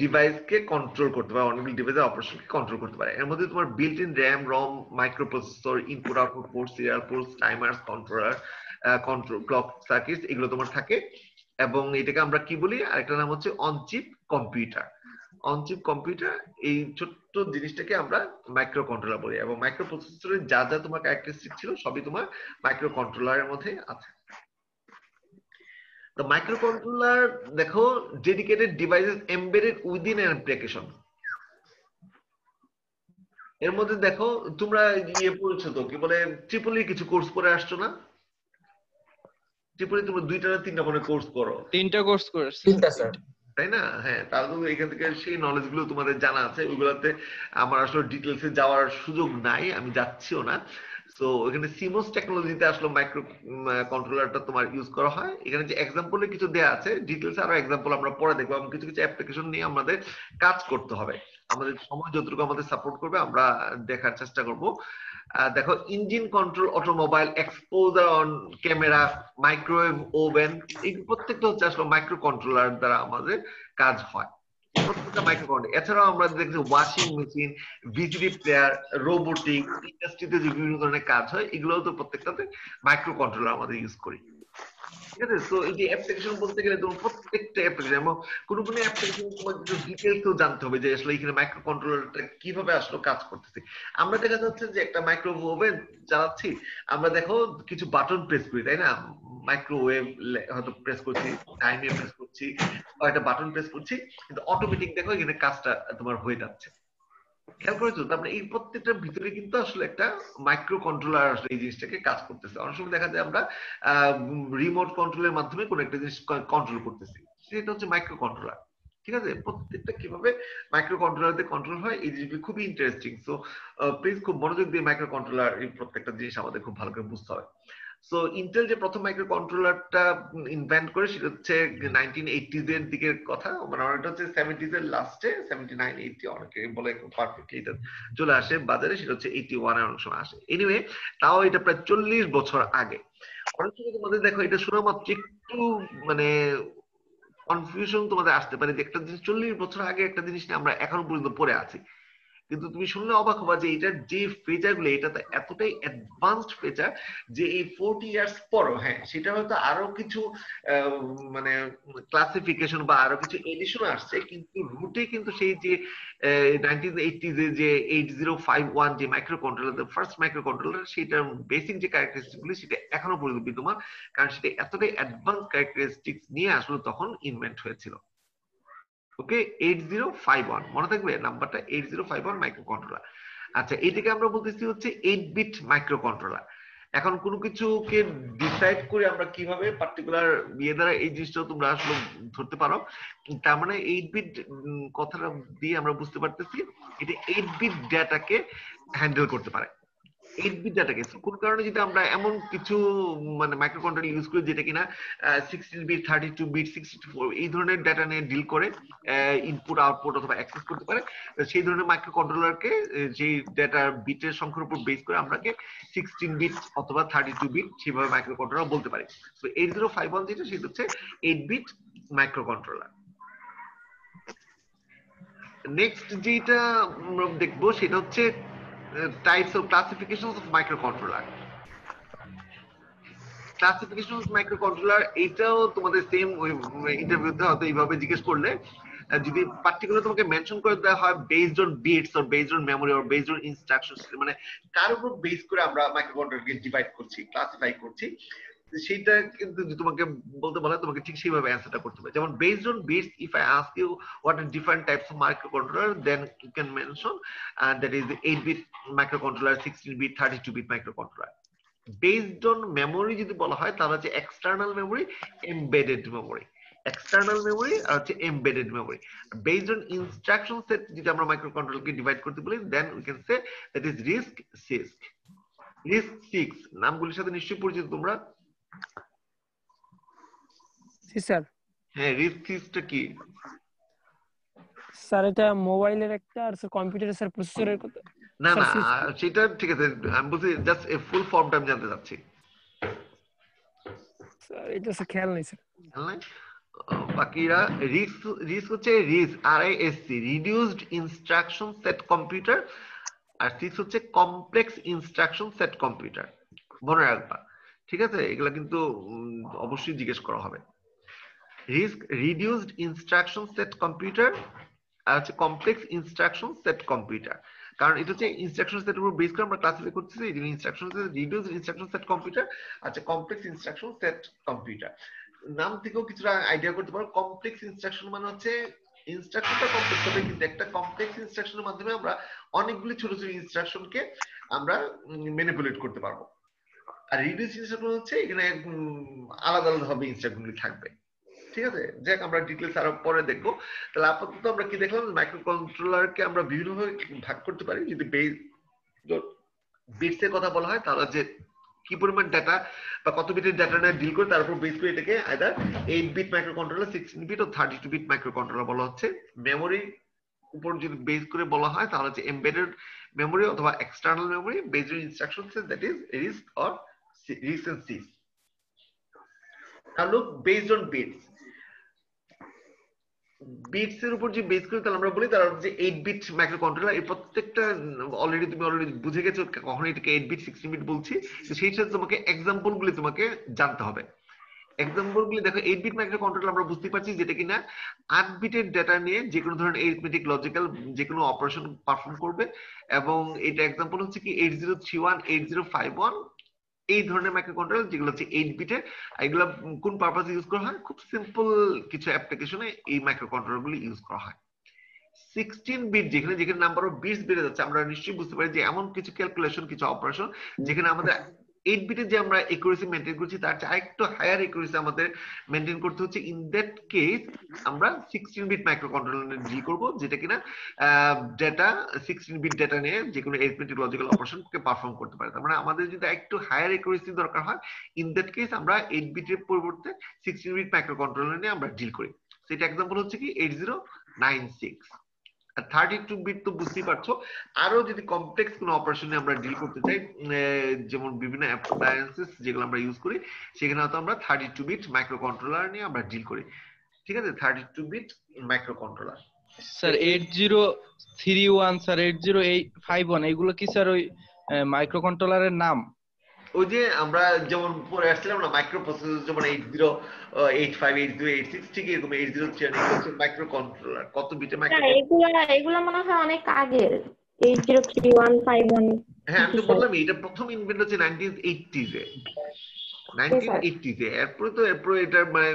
ডিভাইসকে কন্ট্রোল করতে পারে, অনেকগুলি ডিভাইসের অপারেশনকে কন্ট্রোল করতে পারে। এর মধ্যে তোমার built in RAM, ROM, microprocessor, input output port, serial port, timers, controller, control clock circuits এগুলো তোমার থাকে। এবং এটাকে আমরা কি বলি, আরেকটা নাম হচ্ছে on chip computer. On chip computer, এই ছোট্ট জিনিসটাকে আমরা মাইক্রো কন্ট্রোলার বলি। এবং মাইক্রো প্রসেসরের যা যা তোমার ক্যারেক্টারিস্টিক ছিল সবই তোমার মাইক্রো কন্ট্রোলারের মধ্যে আছে। The microcontroller দেখো dedicated devices embedded within an application। এর মধ্যে দেখো তোমরা পড়েছো তো কি বলে ট্রিপলি কিছু কোর্স করে আসছো না? ট্রিপলি তোমরা 2টা না 3টা করে কোর্স করো? 3টা কোর্স করেছি। 3টা স্যার। তাই না? হ্যাঁ, তাহলে এখান থেকে সেই নলেজ গুলো তোমাদের জানা আছে। ওইগুলোতে আমার আসলে ডিটেলসে যাওয়ার সুযোগ নাই, আমি যাচ্ছিও না। সো এখানে সিমোস টেকনোলজিতে আসলে মাইক্রো কন্ট্রোলারটা তোমার ইউজ করা হয়। এখানে যে এক্সাম্পলে কিছু দেয়া আছে, ডিটেলসে আরো এক্সাম্পল আমরা পরে দেখবো। এবং কিছু কিছু অ্যাপ্লিকেশন নিয়ে আমাদের কাজ করতে হবে, আমাদের সময় যতটুকু আমাদের সাপোর্ট করবে আমরা দেখার চেষ্টা করব। দেখো engine control, automobile, exposure on camera, microwave oven, এই প্রত্যেকটা হচ্ছে আসলে মাইক্রো কন্ট্রোলার দ্বারা আমাদের কাজ হয়, প্রত্যেকটা মাইক্রো কন্ট্রোলার। এছাড়াও আমরা দেখছি washing machine, VGD player, robotic, ইন্ডাস্ট্রিতে যে বিভিন্ন ধরনের কাজ হয় এগুলো তো প্রত্যেকটাতে মাইক্রো কন্ট্রোলার আমাদের ইউজ করি। ঠিক আছে? তো এই যে অ্যাপ্লিকেশন বলতে গেলে তোমার প্রত্যেকটা অ্যাপ্লিকেশন এবং কোনো কোনো অ্যাপ্লিকেশন তোমার কিছু ডিটেইলসও জানতে হবে যে আসলে এখানে মাইক্রো কন্ট্রোলারটা কিভাবে আসলে কাজ করতেছে। আমরা দেখা যাচ্ছে যে একটা মাইক্রোওয়েভ ওভেন চালাচ্ছি, আমরা দেখো কিছু বাটন প্রেস করি, তাই না? মাইক্রোওয়েভ হয়তো প্রেস করছি, টাইমে প্রেস করছি, একটা বাটন প্রেস করছি, কিন্তু অটোমেটিক দেখো এখানে কাজটা তোমার হয়ে যাচ্ছে। খেয়াল করেছো? তারপরে এই প্রত্যেকটার ভিতরে কিন্তু আসলে একটা মাইক্রো কন্ট্রোলার আসলে এই জিনিসটাকে কাজ করতেছে। অনেক সময় দেখা যায় আমরা রিমোট কন্ট্রোলের মাধ্যমে কোনো একটা জিনিস কন্ট্রোল করতেছি, সেটা হচ্ছে মাইক্রো কন্ট্রোলার। ঠিক আছে? প্রত্যেকটা কিভাবে মাইক্রো কন্ট্রোলারতে কন্ট্রোল হয় এই জিনিসগুলো খুবই ইন্টারেস্টিং। সো প্লিজ খুব মনোযোগ দিয়ে মাইক্রো কন্ট্রোলার এই প্রত্যেকটা জিনিস আমাদের খুব ভালো করে বুঝতে হবে। সো ইন্টেল যে প্রথম মাইক্রো কন্ট্রোলারটা ইনভেন্ট করে সেটা হচ্ছে 1980s এর দিকের কথা, মানে এটা হচ্ছে 70s এর লাস্টে, 79 80 অনেকে বলে পারফেক্টলি এটা চলে আসে বাজারে, সেটা হচ্ছে 81 এর অনেক সময় আসে। এনিওয়ে, তাও এটা প্রায় 40 বছর আগে। অনেক সময় তোমাদের দেখো এটা শোনা মাত্র একটু মানে কনফিউশন তোমাদের আসতে পারে যে একটা জিনিস 40 বছর আগে একটা জিনিস নিয়ে আমরা এখনো পর্যন্ত পড়ে আছি, কিন্তু তুমি শুনলে অবাক হবা যে এটার যে ফিচার গুলো এটা তো এতটাই অ্যাডভান্সড ফিচার যে এই 40 ইয়ার্স পরও, হ্যাঁ সেটা হয়তো আরো কিছু মানে ক্লাসিফিকেশন বা আরো কিছু এডিশন আসছে, কিন্তু রুটে কিন্তু সেই যে 1980s এ যে 8051 যে micro controller, first micro controller, সেটার বেসিক যে ক্যারেক্টারিস্টিক গুলো সেটা এখনো পর্যন্ত বিদ্যমান, কারণ সেটা এতটাই অ্যাডভান্স ক্যারেক্টারিস্টিক্স নিয়ে আসলে তখন ইনভেন্ট হয়েছিল। ওকে, 8051 মনে থাকবে নাম্বারটা, 8051 মাইক্রো কন্ট্রোলার। আচ্ছা, এটাকে আমরা বলতেছি হচ্ছে 8 বিট মাইক্রো কন্ট্রোলার। এখন কোনো কিছুকে ডিসাইড করে আমরা কিভাবে পার্টিকুলার ইয়ে দ্বারা এই জিনিসটা তোমরা আসলে ধরতে পারো, তার মানে 8 বিট কথাটা দিয়ে আমরা বুঝতে পারতেছি এটা 8 বিট ডেটাকে হ্যান্ডেল করতে পারে। 8 বিট ডাটাকে কোন কারণে যদি আমরা এমন কিছু মানে মাইক্রো কন্ট্রোলার ইউজ করি যেটা কিনা 16 বিট, 32 বিট, 64 এই ধরনের ডাটা নিয়ে ডিল করে ইনপুট আউটপুট অথবা অ্যাক্সেস করতে পারে, সেই ধরনের মাইক্রো কন্ট্রোলারকে যেই ডাটার বিটের সংখ্যার উপর বেস করে আমরাকে 16 বিট অথবা 32 বিট সেভাবে মাইক্রো কন্ট্রোলার বলতে পারি। তো 8051 যেটা সেটা হচ্ছে 8 বিট মাইক্রো কন্ট্রোলার। নেক্সট যেটা আমরা দেখবো সেটা হচ্ছে types of classifications of microcontroller. Classification of microcontroller এটাও তোমাদের সেম ইন্টারভিউতে হয়তো এইভাবে জিজ্ঞেস করলে যদি পার্টিকুলার তোমাকে মেনশন করে দেওয়া হয় based on bits or based on memory or based on instructions, মানে কার উপর বেস করে আমরা মাইক্রোকন্ট্রোলারকে ডিভাইড করছি, ক্লাসিফাই করছি, সেটা কিন্তু তোমাকে বলতে বলা তোমাকে ঠিক সেইভাবে অ্যান্সারটা করতে হবে। যেমন based on bits, if I ask you what are different types of microcontroller, then you can mention that is 8 bit microcontroller, 16 bit, 32 bit microcontroller. Based on memory যদি বলা হয় তাহলে হচ্ছে external memory, embedded memory. External memory আর হচ্ছে embedded memory. Based on instruction set যদি আমরা মাইক্রোকন্ট্রোলারকে ডিভাইড করতে বলি, then we can say that is RISC CISC। RISC CISC নামগুলোর সাথে নিশ্চয়ই পরিচিত তোমরা। জি স্যার। হ্যাঁ, RISC CISC কি স্যার? এটা মোবাইলের একটা আর স্যার কম্পিউটারের স্যার প্রসেসরের কথা। না না সেটা ঠিক আছে, আমি বলছি জাস্ট এ ফুল ফর্মটা আমি জানতে চাচ্ছি। স্যার এটা স্যার খেয়াল নেই স্যার। খেয়াল নাই? বাকিরা রিস হচ্ছে RISC reduced instruction set computer, আর সিস হচ্ছে কমপ্লেক্স ইনস্ট্রাকশন সেট কম্পিউটার। মনে রাখবা, ঠিক আছে? এগুলা কিন্তু অবশ্যই জিজ্ঞেস করা হবে। RISC reduced instruction set computer আর হচ্ছে কমপ্লেক্স ইনস্ট্রাকশন সেট কম্পিউটার। কারণ এটা হচ্ছে ইনস্ট্রাকশন সেটের উপর বেস করে আমরা ক্লাসিফাই করতেছি। এই instruction set reduced instruction set computer আচ্ছা কমপ্লেক্স ইনস্ট্রাকশন সেট কম্পিউটার। নাম থেকেও কিছুটা আইডিয়া করতে পারো। কমপ্লেক্স ইনস্ট্রাকশন মানে হচ্ছে ইনস্ট্রাকশনটা কমপ্লেক্স হবে, কিন্তু একটা কমপ্লেক্স ইনস্ট্রাকশনের মাধ্যমে আমরা অনেকগুলি ছোট ছোট ইনস্ট্রাকশনকে আমরা ম্যানিপুলেট করতে পারবো। আর রিডিউস ইনস্ট্রাকশন হচ্ছে এখানে আলাদা আলাদা ভাবে ইনস্ট্রাকশনগুলি থাকবে। ঠিক আছে, যাক আমরা ডিটেইলস আরো পরে দেখবো। তাহলে আপাতত আমরা কি দেখলাম, মাইক্রো কন্ট্রোলারকে আমরা বিভিন্ন ভাবে ভাগ করতে পারি। যদি বিটস এর কথা বলা হয় তাহলে যে কি পরিমাণ ডাটা বা কত বিটের ডাটা নিয়ে ডিল করে তার উপর বেস করে এটাকে either 8 bit micro controller, 16 bit ও 32 বিট মাইক্রো কন্ট্রোলার বলা হচ্ছে। মেমোরি উপর যদি বেস করে বলা হয় তাহলে হচ্ছে এমবেডেড মেমোরি অথবা external memory based on instructions that is RISC or RISC and CISC. Now look based on bits. Bits এর উপর যে বেস করে তাহলে আমরা বলি তার যে 8 বিট মাইক্রো কন্ট্রোলার, এই প্রত্যেকটা তুমি অলরেডি বুঝে গেছো কখন এটাকে 8 বিট 16 বিট বলছি। তো সেই সাথে তোমাকে এক্সাম্পল গুলি তোমাকে জানতে হবে। এক্সাম্পল গুলি দেখো, 8 বিট মাইক্রো কন্ট্রোলার আমরা বুঝতে পারছি যেটা কিনা 8 বিটের ডেটা নিয়ে যে কোনো ধরনের অ্যারিথমেটিক লজিক্যাল যে কোনো অপারেশন পারফর্ম করবে, এবং এটা এক্সাম্পল হচ্ছে কি 8031 8051 এই ধরনের মাইক্রো কন্ট্রোলার যেগুলো হচ্ছে 8 বিটের। এগুলো কোন পারপাসে ইউজ করা হয়? খুব সিম্পল কিছু অ্যাপ্লিকেশনে এই মাইক্রো কন্ট্রোলারগুলো ইউজ করা হয়। 16 বিট যেখানে যেখানে নাম্বার অফ বিটস বেড়ে যাচ্ছে, আমরা নিশ্চয়ই বুঝতে পারি যে এমন কিছু ক্যালকুলেশন কিছু অপারেশন যেখানে আমাদের 8 বিটের যে আমরা একুরেসি মেইনটেইন করছি তার চেয়ে আরেকটু হায়ার একুরেসি আমাদের মেইনটেইন করতে হচ্ছে। ইন দ্যাট কেস আমরা 16 বিট মাইক্রো কন্ট্রোলার ডিল করব, যেটা কিনা ডেটা 16 বিট ডেটা নিয়ে যে কোনো অ্যারিথমেটিক লজিক্যাল অপারেশনকে পারফর্ম করতে পারে। তার মানে আমাদের যদি একটু হায়ার একুরেসি দরকার হয়, ইন দ্যাট কেস আমরা 8 বিটের পরিবর্তে 16 বিট মাইক্রো কন্ট্রোলার নিয়ে আমরা ডিল করি। সেটা এক্সাম্পল হচ্ছে কি 8096। আর 32 বিট তো বুঝতেই পারছো। আরো যদি কমপ্লেক্স কোনো অপারেশনে আমরা ডিল করতে চাই, যেমন বিভিন্ন অ্যাপ্লায়েন্সেস যেগুলো আমরা ইউজ করি, সেখানে হয়তো আমরা 32 বিট মাইক্রো কন্ট্রোলার নিয়ে আমরা ডিল করি। ঠিক আছে, 32 bit micro controller. Sir 8031 sir 8051 এগুলো কি স্যার ওই মাইক্রো কন্ট্রোলারের নাম? ওই যে আমরা যেমন পরে আসছিলাম না মাইক্রো প্রসেসর, যেমন 8085 8086 ঠিক এরকম 8031 হচ্ছে মাইক্রো কন্ট্রোলার। কত বিটে মাইক্রো? এগুলা মনে হয় অনেক আগের 803151। হ্যাঁ আমি তো বললাম এটা প্রথম ইনভেন্ট হচ্ছে 1980s এ। 1980s এ। এরপরে এটা মানে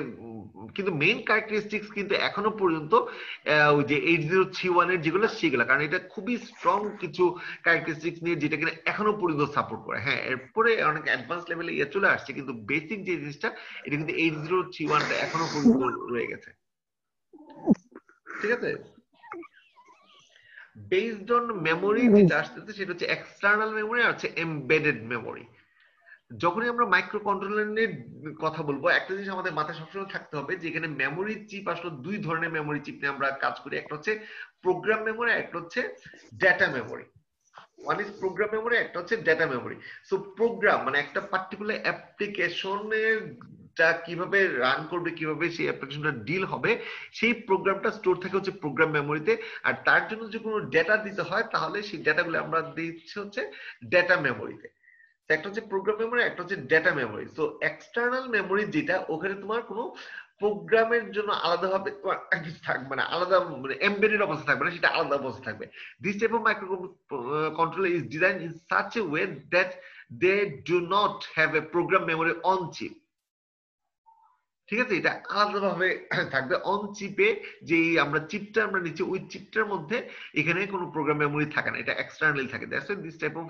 কিন্তু মেইন ক্যারেক্টারিস্টিক্স কিন্তু এখনো পর্যন্ত ওই যে 8031 এর যেগুলো সেগুলো, কারণ এটা খুবই স্ট্রং কিছু ক্যারেক্টারিস্টিক্স নিয়ে যেটা কিনা এখনো পর্যন্ত সাপোর্ট করে। হ্যাঁ এরপরে অনেক অ্যাডভান্স লেভেলে চলে আসছে, কিন্তু বেসিক যে জিনিসটা এটা কিন্তু 8031 টা এখনো পর্যন্ত রয়ে গেছে। ঠিক আছে, বেসড অন মেমোরি যেটা আসছে সেটা হচ্ছে এক্সটার্নাল মেমোরি আর হচ্ছে এমবেডেড মেমোরি। যখনই আমরা মাইক্রো কন্ট্রোলার নিয়ে কথা বলবো, একটা জিনিস আমাদের মাথায় সবসময় থাকতে হবে যে এখানে মেমোরি চিপ আসলে দুই ধরনের মেমোরি চিপ নিয়ে আমরা কাজ করি। একটা হচ্ছে প্রোগ্রাম মেমোরি, একটা হচ্ছে data memory. One is program memory, একটা হচ্ছে ডেটা মেমোরি। সো প্রোগ্রাম মানে একটা পার্টিকুলার অ্যাপ্লিকেশনের কিভাবে রান করবে, কিভাবে সেই অ্যাপ্লিকেশনটা ডিল হবে, সেই প্রোগ্রামটা স্টোর থাকে হচ্ছে প্রোগ্রাম মেমোরিতে। আর তার জন্য যে কোনো ডেটা দিতে হয় তাহলে সেই ডেটাগুলো আমরা দিচ্ছি হচ্ছে ডেটা মেমোরিতে। একটা হচ্ছে প্রোগ্রাম মেমোরি, একটা হচ্ছে data memory. So external memory যেটা, ওখানে তোমার কোনো প্রোগ্রামের জন্য আলাদাভাবে তোমার কিছু থাকবে না, আলাদা মানে এমবেডেড অবস্থা থাকবে না, সেটা আলাদা অবস্থা থাকবে। This type of micro controller is design in such a way that they do not have a program memory on chip. ঠিক আছে, এটা আলাদাভাবে থাকবে অন চিপে। যে আমরা চিপটা আমরা নিচ্ছি ওই চিপটার মধ্যে এখানে কোনো প্রোগ্রাম মেমোরি থাকে না, এটা এক্সটার্নালি থাকে। That's why this type of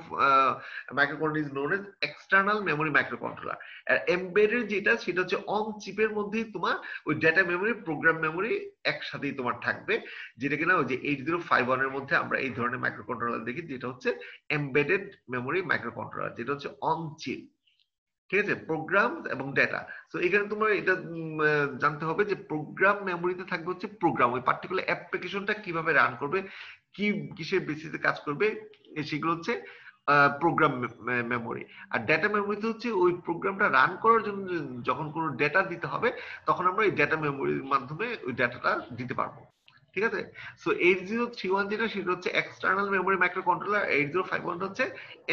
microcontroller is known as external memory microcontroller. আর এমবেডেড যেটা সেটা হচ্ছে অন চিপের মধ্যেই তোমার ওই ডেটা মেমোরি প্রোগ্রাম মেমোরি একসাথেই তোমার থাকবে, যেটা কিনা ওই যে 8051 এর মধ্যে আমরা এই ধরনের মাইক্রোকন্ট্রোলার দেখি, যেটা হচ্ছে এমবেডেড মেমোরি মাইক্রোকন্ট্রোলার, যেটা হচ্ছে অন চিপ। ঠিক আছে, প্রোগ্রাম এবং ডেটা। সো এখানে তোমার এটা জানতে হবে যে প্রোগ্রাম মেমোরিতে থাকবে হচ্ছে প্রোগ্রাম, ওই পার্টিকুলার অ্যাপ্লিকেশনটা কিভাবে রান করবে, কি কিসের বেসিসে কাজ করবে, সেগুলো হচ্ছে প্রোগ্রাম মেমোরি। আর ডেটা মেমোরিতে হচ্ছে ওই প্রোগ্রামটা রান করার জন্য যখন কোনো ডেটা দিতে হবে তখন আমরা এই ডেটা মেমোরির মাধ্যমে ওই ডেটাটা দিতে পারবো। ঠিক আছে? সো 8031 যেটা সেটা হচ্ছে এক্সটার্নাল মেমোরি মাইক্রো কন্ট্রোলার, 8051 হচ্ছে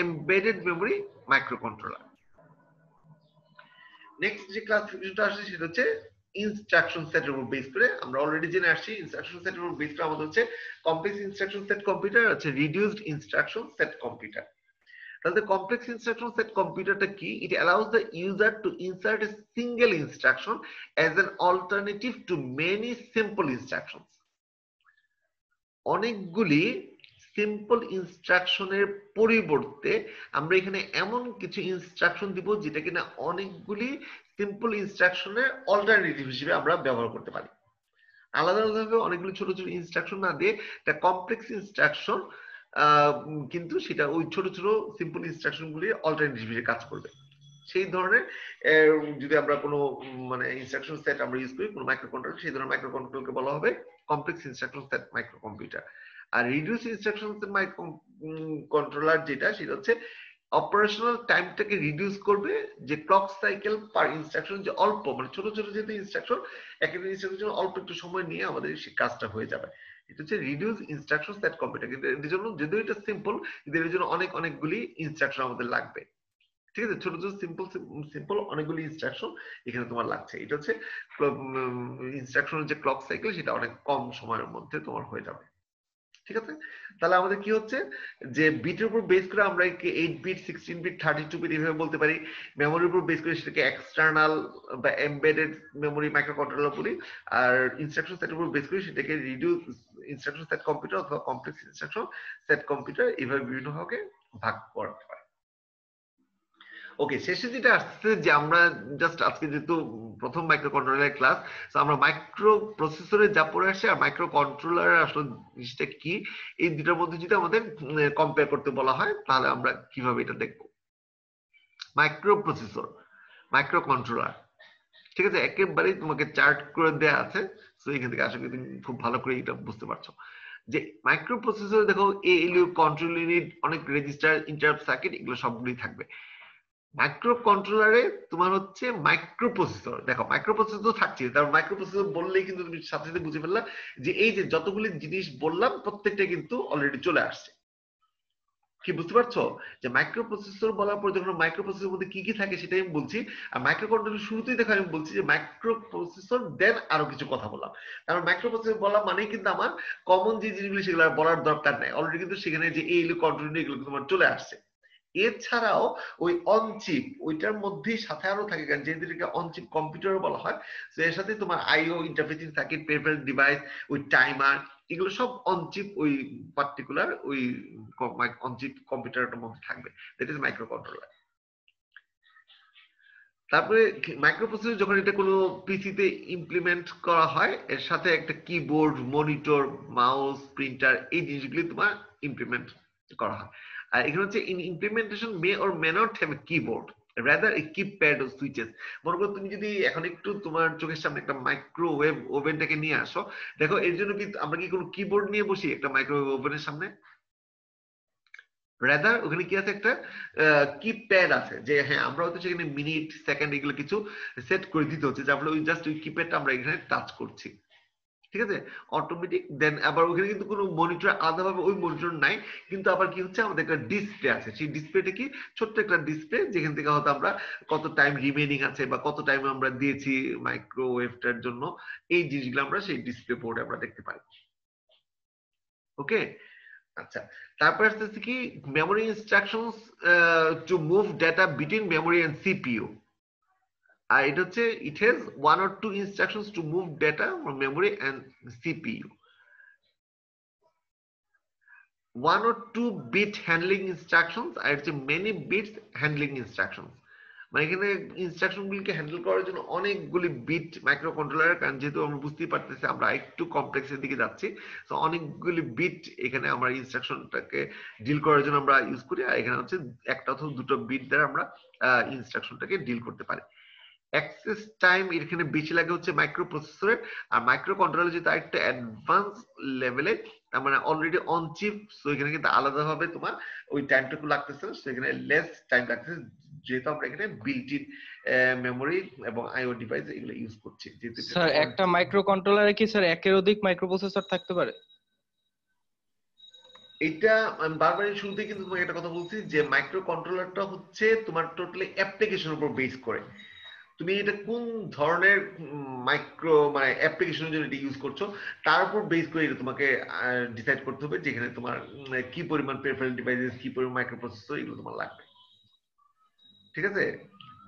embedded memory micro controller. Next যে ক্লাসিফিকেশনটা আসছে সেটা হচ্ছে ইনস্ট্রাকশন সেটের উপর বেস করে। আমরা অলরেডি জেনে আসছি ইনস্ট্রাকশন সেটের উপর বেস করে আমাদের হচ্ছে কমপ্লেক্স ইনস্ট্রাকশন সেট কম্পিউটার আছে রিডিউসড ইনস্ট্রাকশন সেট কম্পিউটার। তাহলে কমপ্লেক্স ইনস্ট্রাকশন সেট কম্পিউটারটা কি? It allows the user to insert a single instruction as an alternative to many simple instructions. অনেকগুলি সিম্পল ইনস্ট্রাকশনের পরিবর্তে আমরা এখানে এমন কিছু ইনস্ট্রাকশন দিব যেটা কিনা অনেকগুলি সিম্পল ইনস্ট্রাকশনের অল্টারনেটিভ হিসেবে আমরা ব্যবহার করতে পারি। আলাদা আলাদাভাবে অনেকগুলি ছোট ছোট ইনস্ট্রাকশন না দিয়ে একটা কমপ্লেক্স ইনস্ট্রাকশন কিন্তু সেটা ওই ছোট ছোট সিম্পল ইনস্ট্রাকশন গুলি অল্টারনেটিভ হিসেবে কাজ করবে। সেই ধরনের যদি আমরা কোনো মানে ইনস্ট্রাকশন সেট আমরা ইউজ করি কোনো মাইক্রো কন্ট্রোলার, সেই ধরনের মাইক্রো কন্ট্রোলারকে বলা হবে complex instruction set microcomputer. আর reduce instruction set microcontroller যেটা সেটা হচ্ছে অপারেশনাল টাইমটাকে রিডিউস করবে, যে ক্লক সাইকেল পার ইনস্ট্রাকশন যে অল্প মানে ছোট ছোট যেহেতু ইনস্ট্রাকশন একটা ইনস্ট্রাকশনের জন্য অল্প একটু সময় নিয়ে আমাদের সেই কাজটা হয়ে যাবে। এটা হচ্ছে রিডিউস ইনস্ট্রাকশন সেট কম্পিউটার। কিন্তু এর জন্য যদিও এটা সিম্পল কিন্তু এর জন্য অনেকগুলি ইনস্ট্রাকশন আমাদের লাগবে। ঠিক আছে? ছোট ছোট সিম্পল অনেকগুলি ইনস্ট্রাকশন এখানে তোমার লাগছে। এটা হচ্ছে ইনস্ট্রাকশনের যে ক্লক সাইকেল সেটা অনেক কম সময়ের মধ্যে তোমার হয়ে যাবে। ঠিক আছে? তাহলে আমাদের কি হচ্ছে যে বিটের উপর বেস করে আমরা 8 বিট 16 বিট 32 বিট এভাবে বলতে পারি। মেমোরির উপর বেস করে সেটাকে এক্সটার্নাল বা এমবেডেড মেমোরি মাইক্রো কন্ট্রোলার বলি। আর ইনস্ট্রাকশন সেটের উপর বেস করে সেটাকে রিডিউস ইনস্ট্রাকশন সেট কম্পিউটার অথবা কমপ্লেক্স ইনস্ট্রাকশন সেট কম্পিউটার এইভাবে বিভিন্ন ভাগে ভাগ করতে পারি। ওকে, শেষে যেটা আসছে যে আমরা জাস্ট আজকে যেহেতু প্রথম মাইক্রো কন্ট্রোলারের ক্লাস, তো আমরা মাইক্রো প্রসেসরে যা পড়ে আসছে আর মাইক্রো কন্ট্রোলারের আসলে জিনিসটা কি এই দুটার মধ্যে যদি আমাদের কম্পেয়ার করতে বলা হয় তাহলে আমরা কিভাবে এটা দেখব। মাইক্রো প্রসেসর, মাইক্রো কন্ট্রোলার, ঠিক আছে, একেবারেই তোমাকে চার্ট করে দেয়া আছে। তো এখান থেকে আশা করি তুমি খুব ভালো করে এটা বুঝতে পারছো যে মাইক্রো প্রসেসরে দেখো এএলইউ, কন্ট্রোল ইউনিট, অনেক রেজিস্টার, ইন্টারাপ্ট সার্কিট এগুলো সবগুলোই থাকবে। মাইক্রো কন্ট্রোলারে তোমার হচ্ছে মাইক্রো প্রসেসর, দেখো মাইক্রো প্রসেসর তো থাকছে, তার মাইক্রো প্রসেসর বললেই কিন্তু তুমি সাথে সাথে বুঝে ফেললা যে এই যে যতগুলি জিনিস বললাম প্রত্যেকটা কিন্তু অলরেডি চলে আসছে। কি বুঝতে পারছো যে মাইক্রো প্রসেসর বলার পর যখন মাইক্রো প্রসেসরের মধ্যে কি কি থাকে সেটাই আমি বলছি। আর মাইক্রো কন্ট্রোলার শুরুতেই দেখো আমি বলছি যে মাইক্রো প্রসেসর দেন আরো কিছু কথা বললাম। কারণ মাইক্রো প্রসেসর বলা মানে কিন্তু আমার কমন যে জিনিসগুলো সেগুলো বলার দরকার নাই, অলরেডি কিন্তু সেখানে যে এইগুলো কন্ট্রোল এগুলো তোমার চলে আসছে। এছাড়াও ওই অনচিপ ওইটার মধ্যেই সাথে আরো থাকে, কারণ যেহেতু এটাকে অনচিপ কম্পিউটার বলা হয়, তো এর সাথে তোমার আইও, ইন্টারফেসিং সার্কিট, পেরিফেরাল ডিভাইস, ওই টাইমার, এগুলো সব অনচিপ ওই পার্টিকুলার ওই অনচিপ কম্পিউটারের মধ্যে থাকবে। That is micro controller. তারপরে মাইক্রো প্রসেসর যখন এটা কোনো পিসিতে ইমপ্লিমেন্ট করা হয় এর সাথে একটা কিবোর্ড, মনিটর, মাউস, প্রিন্টার এই জিনিসগুলি তোমার ইমপ্লিমেন্ট করা হয়। আর এখানে হচ্ছে in implementation may or may not have a keyboard rather a keypad ও সুইচেস। মনে করো তুমি যদি এখন একটু তোমার চোখের সামনে একটা মাইক্রোওয়েভ ওভেনটাকে নিয়ে আসো, দেখো এর জন্য কি আমরা কি কোনো কিবোর্ড নিয়ে বসি একটা মাইক্রোওয়েভ ওভেনের সামনে? রাদার ওখানে কি আছে, একটা কিপ্যাড আছে, যে হ্যাঁ আমরা হয়তো সেখানে মিনিট, সেকেন্ড এগুলো কিছু সেট করে দিতে হচ্ছে, যার ফলে ওই জাস্ট ওই কিপ্যাডটা আমরা এখানে টাচ করছি। ঠিক আছে, অটোমেটিক। দেন আবার ওখানে কিন্তু কোনো মনিটর আলাদাভাবে ওই মনিটর নাই, কিন্তু আবার কি হচ্ছে আমাদের একটা ডিসপ্লে আছে। সেই ডিসপ্লেটা কি ছোট্ট একটা ডিসপ্লে, যেখান থেকে হয়তো আমরা কত টাইম রিমেইনিং আছে বা কত টাইম আমরা দিয়েছি মাইক্রোওয়েভটার জন্য, এই জিনিসগুলো আমরা সেই ডিসপ্লে বোর্ডে আমরা দেখতে পাই। ওকে, আচ্ছা। তারপর আসতেছে কি memory instructions to move data between memory and CPU. আর এটা হচ্ছে it has 1 or 2 instructions to move data from memory and CPU. 1 or 2 bit handling instructions আর হচ্ছে many bits handling instructions। মানে এখানে ইনস্ট্রাকশন গুলিকে হ্যান্ডেল করার জন্য অনেকগুলি বিট মাইক্রো কন্ট্রোলার, কারণ যেহেতু আমরা বুঝতেই পারতেছি আমরা একটু কমপ্লেক্সের দিকে যাচ্ছি, তো অনেকগুলি বিট এখানে আমরা ইনস্ট্রাকশনটাকে ডিল করার জন্য আমরা ইউজ করি। আর এখানে হচ্ছে একটা অথবা দুটো বিট দ্বারা আমরা ইনস্ট্রাকশনটাকে ডিল করতে পারি। অ্যাক্সেস টাইম এখানে বেশি লাগে হচ্ছে মাইক্রো প্রসেসরের, আর মাইক্রো কন্ট্রোলার যেটা একটা অ্যাডভান্স লেভেলে, তার মানে অলরেডি অন চিপ, সো এখানে কিন্তু আলাদাভাবে তোমার ওই টাইমটুকু লাগতেছে না, সেখানে লেস টাইম লাগতেছে, যেহেতু আমরা এখানে বিল্ট ইন মেমোরি এবং আইও ডিভাইস এগুলো ইউজ করছি। যেহেতু স্যার একটা মাইক্রো কন্ট্রোলারে কি স্যার একের অধিক মাইক্রো প্রসেসর থাকতে পারে? এটা আমি বারবারই শুরুতে কিন্তু তোমাকে একটা কথা বলছি যে মাইক্রো কন্ট্রোলারটা হচ্ছে তোমার টোটালি অ্যাপ্লিকেশনের উপর বেস করে। তুমি এটা কোন ধরনের মাইক্রো মানে অ্যাপ্লিকেশনের জন্য এটা ইউজ করছো তার উপর বেস করে এটা তোমাকে ডিসাইড করতে হবে যেখানে তোমার কি পরিমাণ পেরিফেরাল ডিভাইসেস, কি পরিমাণ মাইক্রো প্রসেসর এগুলো তোমার লাগবে। ঠিক আছে,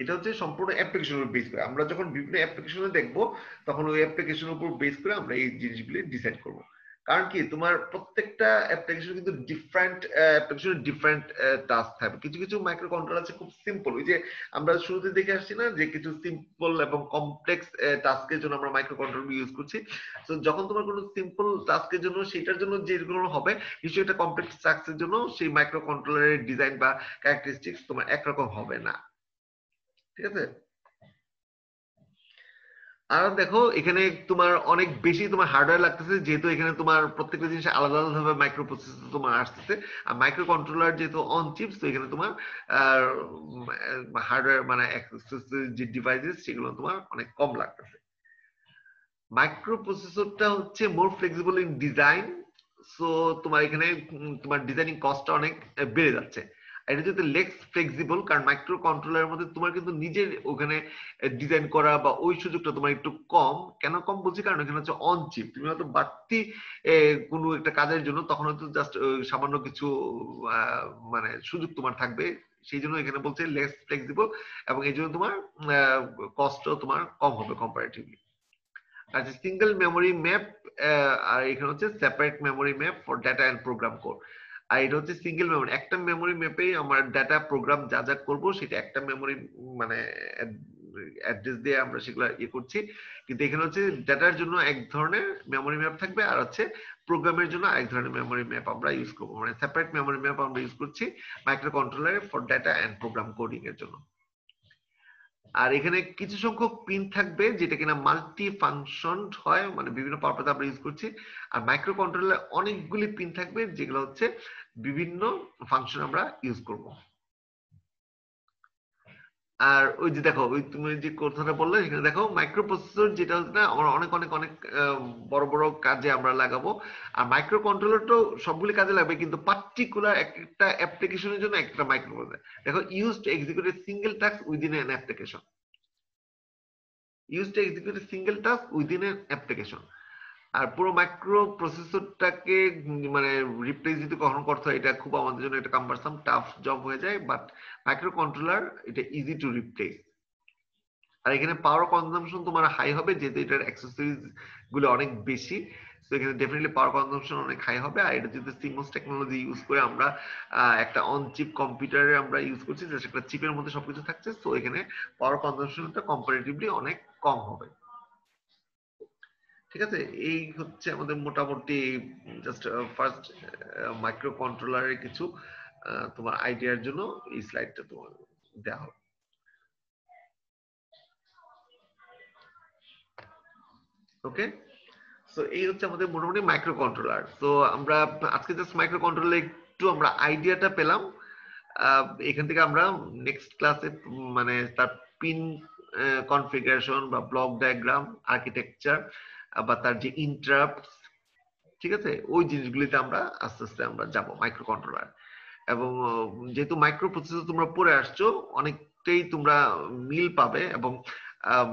এটা হচ্ছে সম্পূর্ণ অ্যাপ্লিকেশনের উপর বেস করে। আমরা যখন বিভিন্ন অ্যাপ্লিকেশনে দেখবো তখন ওই অ্যাপ্লিকেশনের উপর বেস করে আমরা এই জিনিসগুলি ডিসাইড করব। কারণ কি তোমার প্রত্যেকটা অ্যাপ্লিকেশন কিন্তু ডিফারেন্ট অ্যাপ্লিকেশনের ডিফারেন্ট টাস্ক থাকবে। কিছু কিছু মাইক্রো কন্ট্রোলার আছে খুব সিম্পল, ওই যে আমরা শুরুতে দেখে আসছি না যে কিছু সিম্পল এবং কমপ্লেক্স টাস্কের জন্য আমরা মাইক্রো কন্ট্রোলার ইউজ করছি। তো যখন তোমার কোনো সিম্পল টাস্কের জন্য সেটার জন্য যেগুলো হবে নিশ্চয়ই একটা কমপ্লেক্স টাস্কের জন্য সেই মাইক্রো কন্ট্রোলারের ডিজাইন বা ক্যারেক্টারিস্টিক্স তোমার একরকম হবে না। ঠিক আছে, আর দেখো এখানে তোমার অনেক বেশি তোমার হার্ডওয়্যার লাগতেছে, যেহেতু এখানে তোমার প্রত্যেকটা জিনিস আলাদা আলাদা ভাবে মাইক্রো প্রসেসর তোমার আসতেছে, আর মাইক্রো কন্ট্রোলার যেহেতু অন চিপস, তো এখানে তোমার হার্ডওয়্যার মানে যে ডিভাইসেস সেগুলো তোমার অনেক কম লাগতেছে। মাইক্রো প্রসেসরটা হচ্ছে মোর ফ্লেক্সিবল ইন ডিজাইন, সো তোমার এখানে তোমার ডিজাইনিং কস্টটা অনেক বেড়ে যাচ্ছে। এটা যদি লেস ফ্লেক্সিবল, কারণ মাইক্রো কন্ট্রোলারের মধ্যে তোমার কিন্তু নিজের ওখানে ডিজাইন করা বা ওই সুযোগটা তোমার একটু কম। কেন কম বলছি, কারণ এখানে হচ্ছে অন চিপ, তুমি হয়তো বাড়তি কোনো একটা কাজের জন্য তখন হয়তো জাস্ট সামান্য কিছু মানে সুযোগ তোমার থাকবে, সেই জন্য এখানে বলছে লেস ফ্লেক্সিবল, এবং এই জন্য তোমার কস্টও তোমার কম হবে কম্পারেটিভলি। আচ্ছা, সিঙ্গেল মেমোরি ম্যাপ, আর এখানে হচ্ছে separate memory map for data and program code. আর এটা হচ্ছে সিঙ্গেল মেমোরি, একটা মেমোরি ম্যাপেই আমার ডাটা প্রোগ্রাম যা যা করবো সেটা একটা মেমোরি মানে অ্যাড্রেস দিয়ে আমরা সেগুলো ইয়ে করছি। কিন্তু এখানে হচ্ছে ডাটার জন্য এক ধরনের মেমোরি ম্যাপ থাকবে, আর হচ্ছে প্রোগ্রামের জন্য আরেক ধরনের মেমোরি ম্যাপ আমরা ইউজ করবো, মানে সেপারেট মেমোরি ম্যাপ আমরা ইউজ করছি মাইক্রো কন্ট্রোলারে for data and program coding এর জন্য। আর এখানে কিছু সংখ্যক পিন থাকবে যেটা কিনা মাল্টি ফাংশন হয়, মানে বিভিন্ন পারপাসে আমরা ইউজ করছি। আর মাইক্রো কন্ট্রোলারে অনেকগুলি পিন থাকবে যেগুলো হচ্ছে বিভিন্ন ফাংশন আমরা ইউজ করব। আর ওই যে দেখো, ওই তুমি যে কথাটা বললে এখানে দেখো মাইক্রো প্রসেসর যেটা হচ্ছে না আমরা অনেক অনেক অনেক বড় বড় কাজে আমরা লাগাবো, আর মাইক্রো কন্ট্রোলার তো সবগুলি কাজে লাগবে, কিন্তু পার্টিকুলার একটা অ্যাপ্লিকেশনের জন্য একটা মাইক্রো কন্ট্রোলার। দেখো use to execute a single task within an application, use to execute a single task within an application. আর পুরো মাইক্রো প্রসেসরটাকে মানে রিপ্লেস যদি কখনো করতে হয় এটা খুব আমাদের জন্য একটা কাম্বারসাম টাফ জব হয়ে যায়, বাট মাইক্রো কন্ট্রোলার এটা ইজি টু রিপ্লেস। আর এখানে পাওয়ার কনজাম্পশন তোমার হাই হবে যেহেতু এটার অ্যাক্সেসরিজ গুলো অনেক বেশি, তো এখানে ডেফিনেটলি পাওয়ার কনজাম্পশন অনেক হাই হবে। আর এটা যদি সিমোস টেকনোলজি ইউজ করে আমরা একটা অন চিপ কম্পিউটারে আমরা ইউজ করছি, যে সেটা চিপের মধ্যে সবকিছু থাকছে, তো এখানে পাওয়ার কনজাম্পশনটা কম্পারেটিভলি অনেক কম হবে। ঠিক আছে, এই হচ্ছে আমাদের মোটামুটি জাস্ট ফার্স্ট মাইক্রো কন্ট্রোলারের কিছু তোমার আইডিয়ার জন্য এই স্লাইডটা তোমার দেওয়া হবে। ওকে, সো এই হচ্ছে আমাদের মোটামুটি মাইক্রো কন্ট্রোলার। তো আমরা আজকে জাস্ট মাইক্রো কন্ট্রোলার একটু আমরা আইডিয়াটা পেলাম। এখান থেকে আমরা নেক্সট ক্লাসে মানে তার পিন কনফিগারেশন বা ব্লক ডায়াগ্রাম, আর্কিটেকচার বা তার যে ইন্টারাপ্ট, ঠিক আছে, ওই জিনিসগুলিতে আমরা আস্তে আস্তে আমরা যাব মাইক্রো কন্ট্রোলার। এবং যেহেতু মাইক্রো প্রসেসর তোমরা পড়ে আসছো অনেকটাই তোমরা মিল পাবে, এবং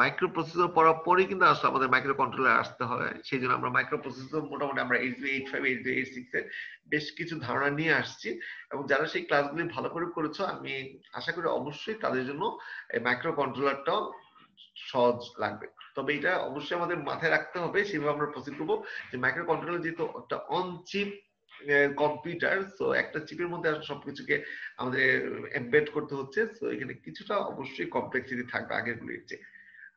মাইক্রো প্রসেসর পড়ার পরেই কিন্তু আসলে আমাদের মাইক্রো কন্ট্রোলার আসতে হবে। সেই জন্য আমরা মাইক্রো প্রসেসর মোটামুটি আমরা 8285 8286 এর বেশ কিছু ধারণা নিয়ে আসছি, এবং যারা সেই ক্লাসগুলি ভালো করে করেছো আমি আশা করি অবশ্যই তাদের জন্য এই মাইক্রো কন্ট্রোলারটাও সহজ লাগবে। তবে এটা অবশ্যই আমাদের মাথায় রাখতে হবে, সেভাবে আমরা প্রসিড করবো যে মাইক্রো কন্ট্রোলার যেহেতু একটা অন চিপ কম্পিউটার, সো একটা চিপের মধ্যে সবকিছুকে আমাদের এমবেড করতে হচ্ছে, সো এখানে কিছুটা অবশ্যই কমপ্লেক্সিটি থাকবে আগের গুলির চেয়ে।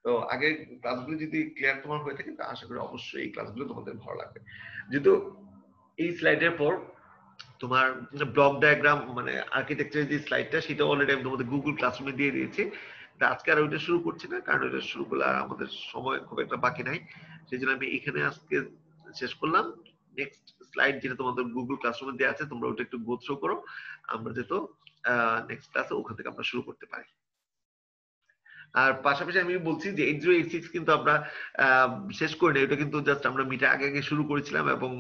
তো আগের ক্লাসগুলো যদি ক্লিয়ার তোমার হয়ে থাকে আশা করি অবশ্যই এই ক্লাসগুলো তোমাদের ভালো লাগবে। যেহেতু এই স্লাইডের পর তোমার ব্লক ডায়াগ্রাম মানে আর্কিটেকচারের যে স্লাইডটা সেটা অলরেডি আমি তোমাদের গুগল ক্লাসরুমে দিয়ে দিয়েছি, আজকে আর ওইটা শুরু করছি না, কারণ ওইটা শুরু করলে আর আমাদের সময় খুব একটা বাকি নাই, সেই জন্য আমি এখানে আজকে শেষ করলাম। নেক্সট স্লাইড যেটা তোমাদের গুগল ক্লাসরুমে দেওয়া আছে, তোমরা ওটা একটু গো থ্রু করো, আমরা যেহেতু নেক্সট ক্লাসে ওখান থেকে আমরা শুরু করতে পারি। আর পাশাপাশি আমি বলছি যে 8086 কিন্তু আমরা শেষ করি না, এটা কিন্তু জাস্ট আমরা মিটার আগে আগে শুরু করেছিলাম, এবং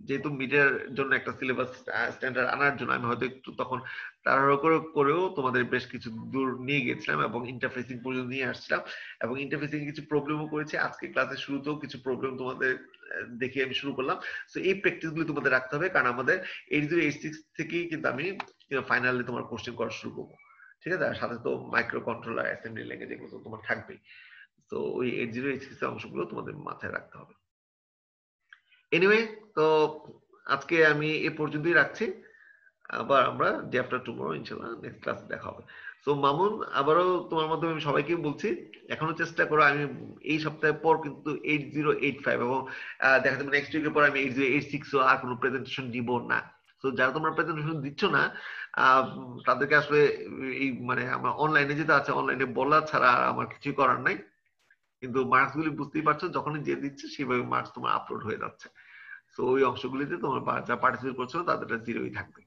যেহেতু মিটার জন্য একটা সিলেবাস স্ট্যান্ডার্ড আনার জন্য আমি হয়তো একটু তখন তাড়াহুড়ো করেও তোমাদের বেশ কিছু দূর নিয়ে গেছিলাম এবং ইন্টারফেসিং পর্যন্ত নিয়ে আসছিলাম, এবং ইন্টারফেসিং কিছু প্রবলেমও করেছি। আজকে ক্লাসের শুরুতেও কিছু প্রবলেম তোমাদের দেখে আমি শুরু করলাম। সো এই প্র্যাকটিস গুলো তোমাদের রাখতে হবে, কারণ আমাদের 8086 থেকেই কিন্তু আমি ফাইনালি তোমার কোশ্চেন করা শুরু করবো, ঠিক আছে? আর সাথে তো মাইক্রো কন্ট্রোলার, অ্যাসেম্বলি ল্যাঙ্গুয়েজ এগুলো তো তোমার থাকবেই। তো ওই 8086 এর অংশগুলো তোমাদের মাথায় রাখতে হবে। এনিওয়ে, তো আজকে আমি এ পর্যন্তই রাখছি, আবার আমরা ডে আফটার টুমরো ইনশাআল্লাহ নেক্সট ক্লাসে দেখা হবে। সো মামুন, আবারও তোমার মাধ্যমে আমি সবাইকে বলছি, এখনো চেষ্টা করো, আমি এই সপ্তাহের পর কিন্তু 8085 এবং দেখা যাবে নেক্সট উইকের পর আমি 8086 ও আর কোনো প্রেজেন্টেশন দিব না। তো যারা তোমরা প্রেজেন্টেশন দিচ্ছ না তাদেরকে আসলে এই মানে আমার অনলাইনে যেটা আছে, অনলাইনে বলা ছাড়া আমার কিছুই করার নাই, কিন্তু মার্কস গুলি বুঝতেই পারছো, যখনই যে দিচ্ছে সেভাবে মার্কস তোমার আপলোড হয়ে যাচ্ছে। তো ওই অংশগুলিতে তোমার যারা পার্টিসিপেট করছো তাদেরটা জিরোই থাকবে।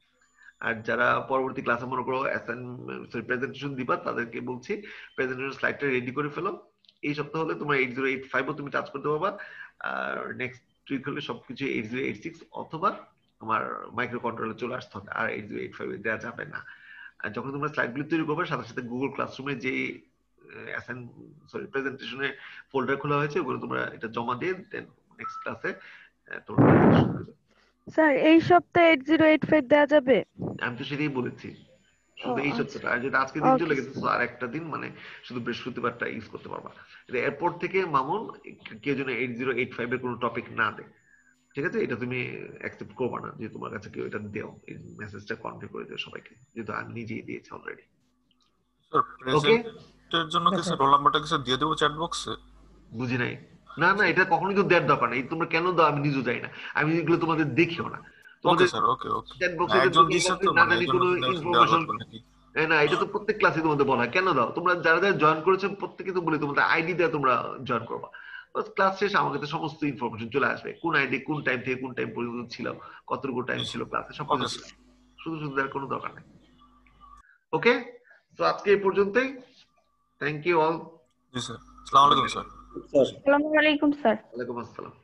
আর যারা পরবর্তী ক্লাসে মনে করো প্রেজেন্টেশন দিবা, তাদেরকে বলছি প্রেজেন্টেশন স্লাইডটা রেডি করে ফেলো। এই সপ্তাহ হলে তোমার 8085 ও তুমি টাচ করতে পারবা, আর নেক্সট উইক হলে সবকিছু 8086 অথবা তোমার মাইক্রো কন্ট্রোলার চলে আসতে হবে, আর 8085 দেওয়া যাবে না। আর যখন তোমরা স্লাইডগুলো তৈরি করবে, সাথে সাথে গুগল ক্লাসরুমে যে প্রেজেন্টেশনের ফোল্ডার খোলা হয়েছে, ওগুলো তোমরা এটা জমা দিয়ে দেন নেক্সট ক্লাসে তোমরা প্রেজেন্টেশন দিবে। স্যার এই সপ্তাহে 8085 দেওয়া যাবে? আমি তো সেটাই বলেছি, শুধু এই সপ্তাহটা। আর যেটা আজকে দিন চলে গেছে, তো আর একটা দিন মানে শুধু বৃহস্পতিবারটা ইউজ করতে পারবা। এরপর থেকে মামুন কেউ যেন 8085 এর কোনো টপিক না দেয়, ঠিক আছে? এটা তুমি অ্যাকসেপ্ট করবা না যে তোমার কাছে কেউ এটা দেও, এই মেসেজটা কনভে করে দিও সবাইকে, যেহেতু আমি নিজেই দিয়েছি অলরেডি। ওকে, এর জন্য কি স্যার রোল নাম্বারটা কি স্যার দিয়ে দেব চ্যাট বক্সে? বুঝি নাই। না না, এটা কখনোই তো দেওয়ার দরকার নেই, তোমরা কেন দাও আমি নিজেও জানি না, আমি এগুলো তোমাদের দেখিও না। ওকে স্যার, ওকে ওকে। চ্যাট বক্সে একজন দিছে তো না মানে জানি এইজন্য কোনো ইনফরমেশন না, এটা তো প্রত্যেক ক্লাসে তোমাদের বলা হয়, কেন দাও? তোমরা যারা যারা জয়েন করেছো প্রত্যেকে তো বলি তোমাদের আইডি দিয়ে তোমরা জয়েন করবা, ক্লাস শেষ আমার কাছে সমস্ত ইনফরমেশন চলে আসবে, কোন আইডি কোন টাইম থেকে কোন টাইম পর্যন্ত ছিল, কতটুকু টাইম ছিল ক্লাসে, সব কিছু। শুধু শুধু দেওয়ার কোনো দরকার নেই। ওকে, তো আজকে এই পর্যন্তই। Thank you all. জি স্যার, আসসালামু আলাইকুম স্যার। আসসালামু আলাইকুম স্যার। ওয়ালাইকুম আসসালাম।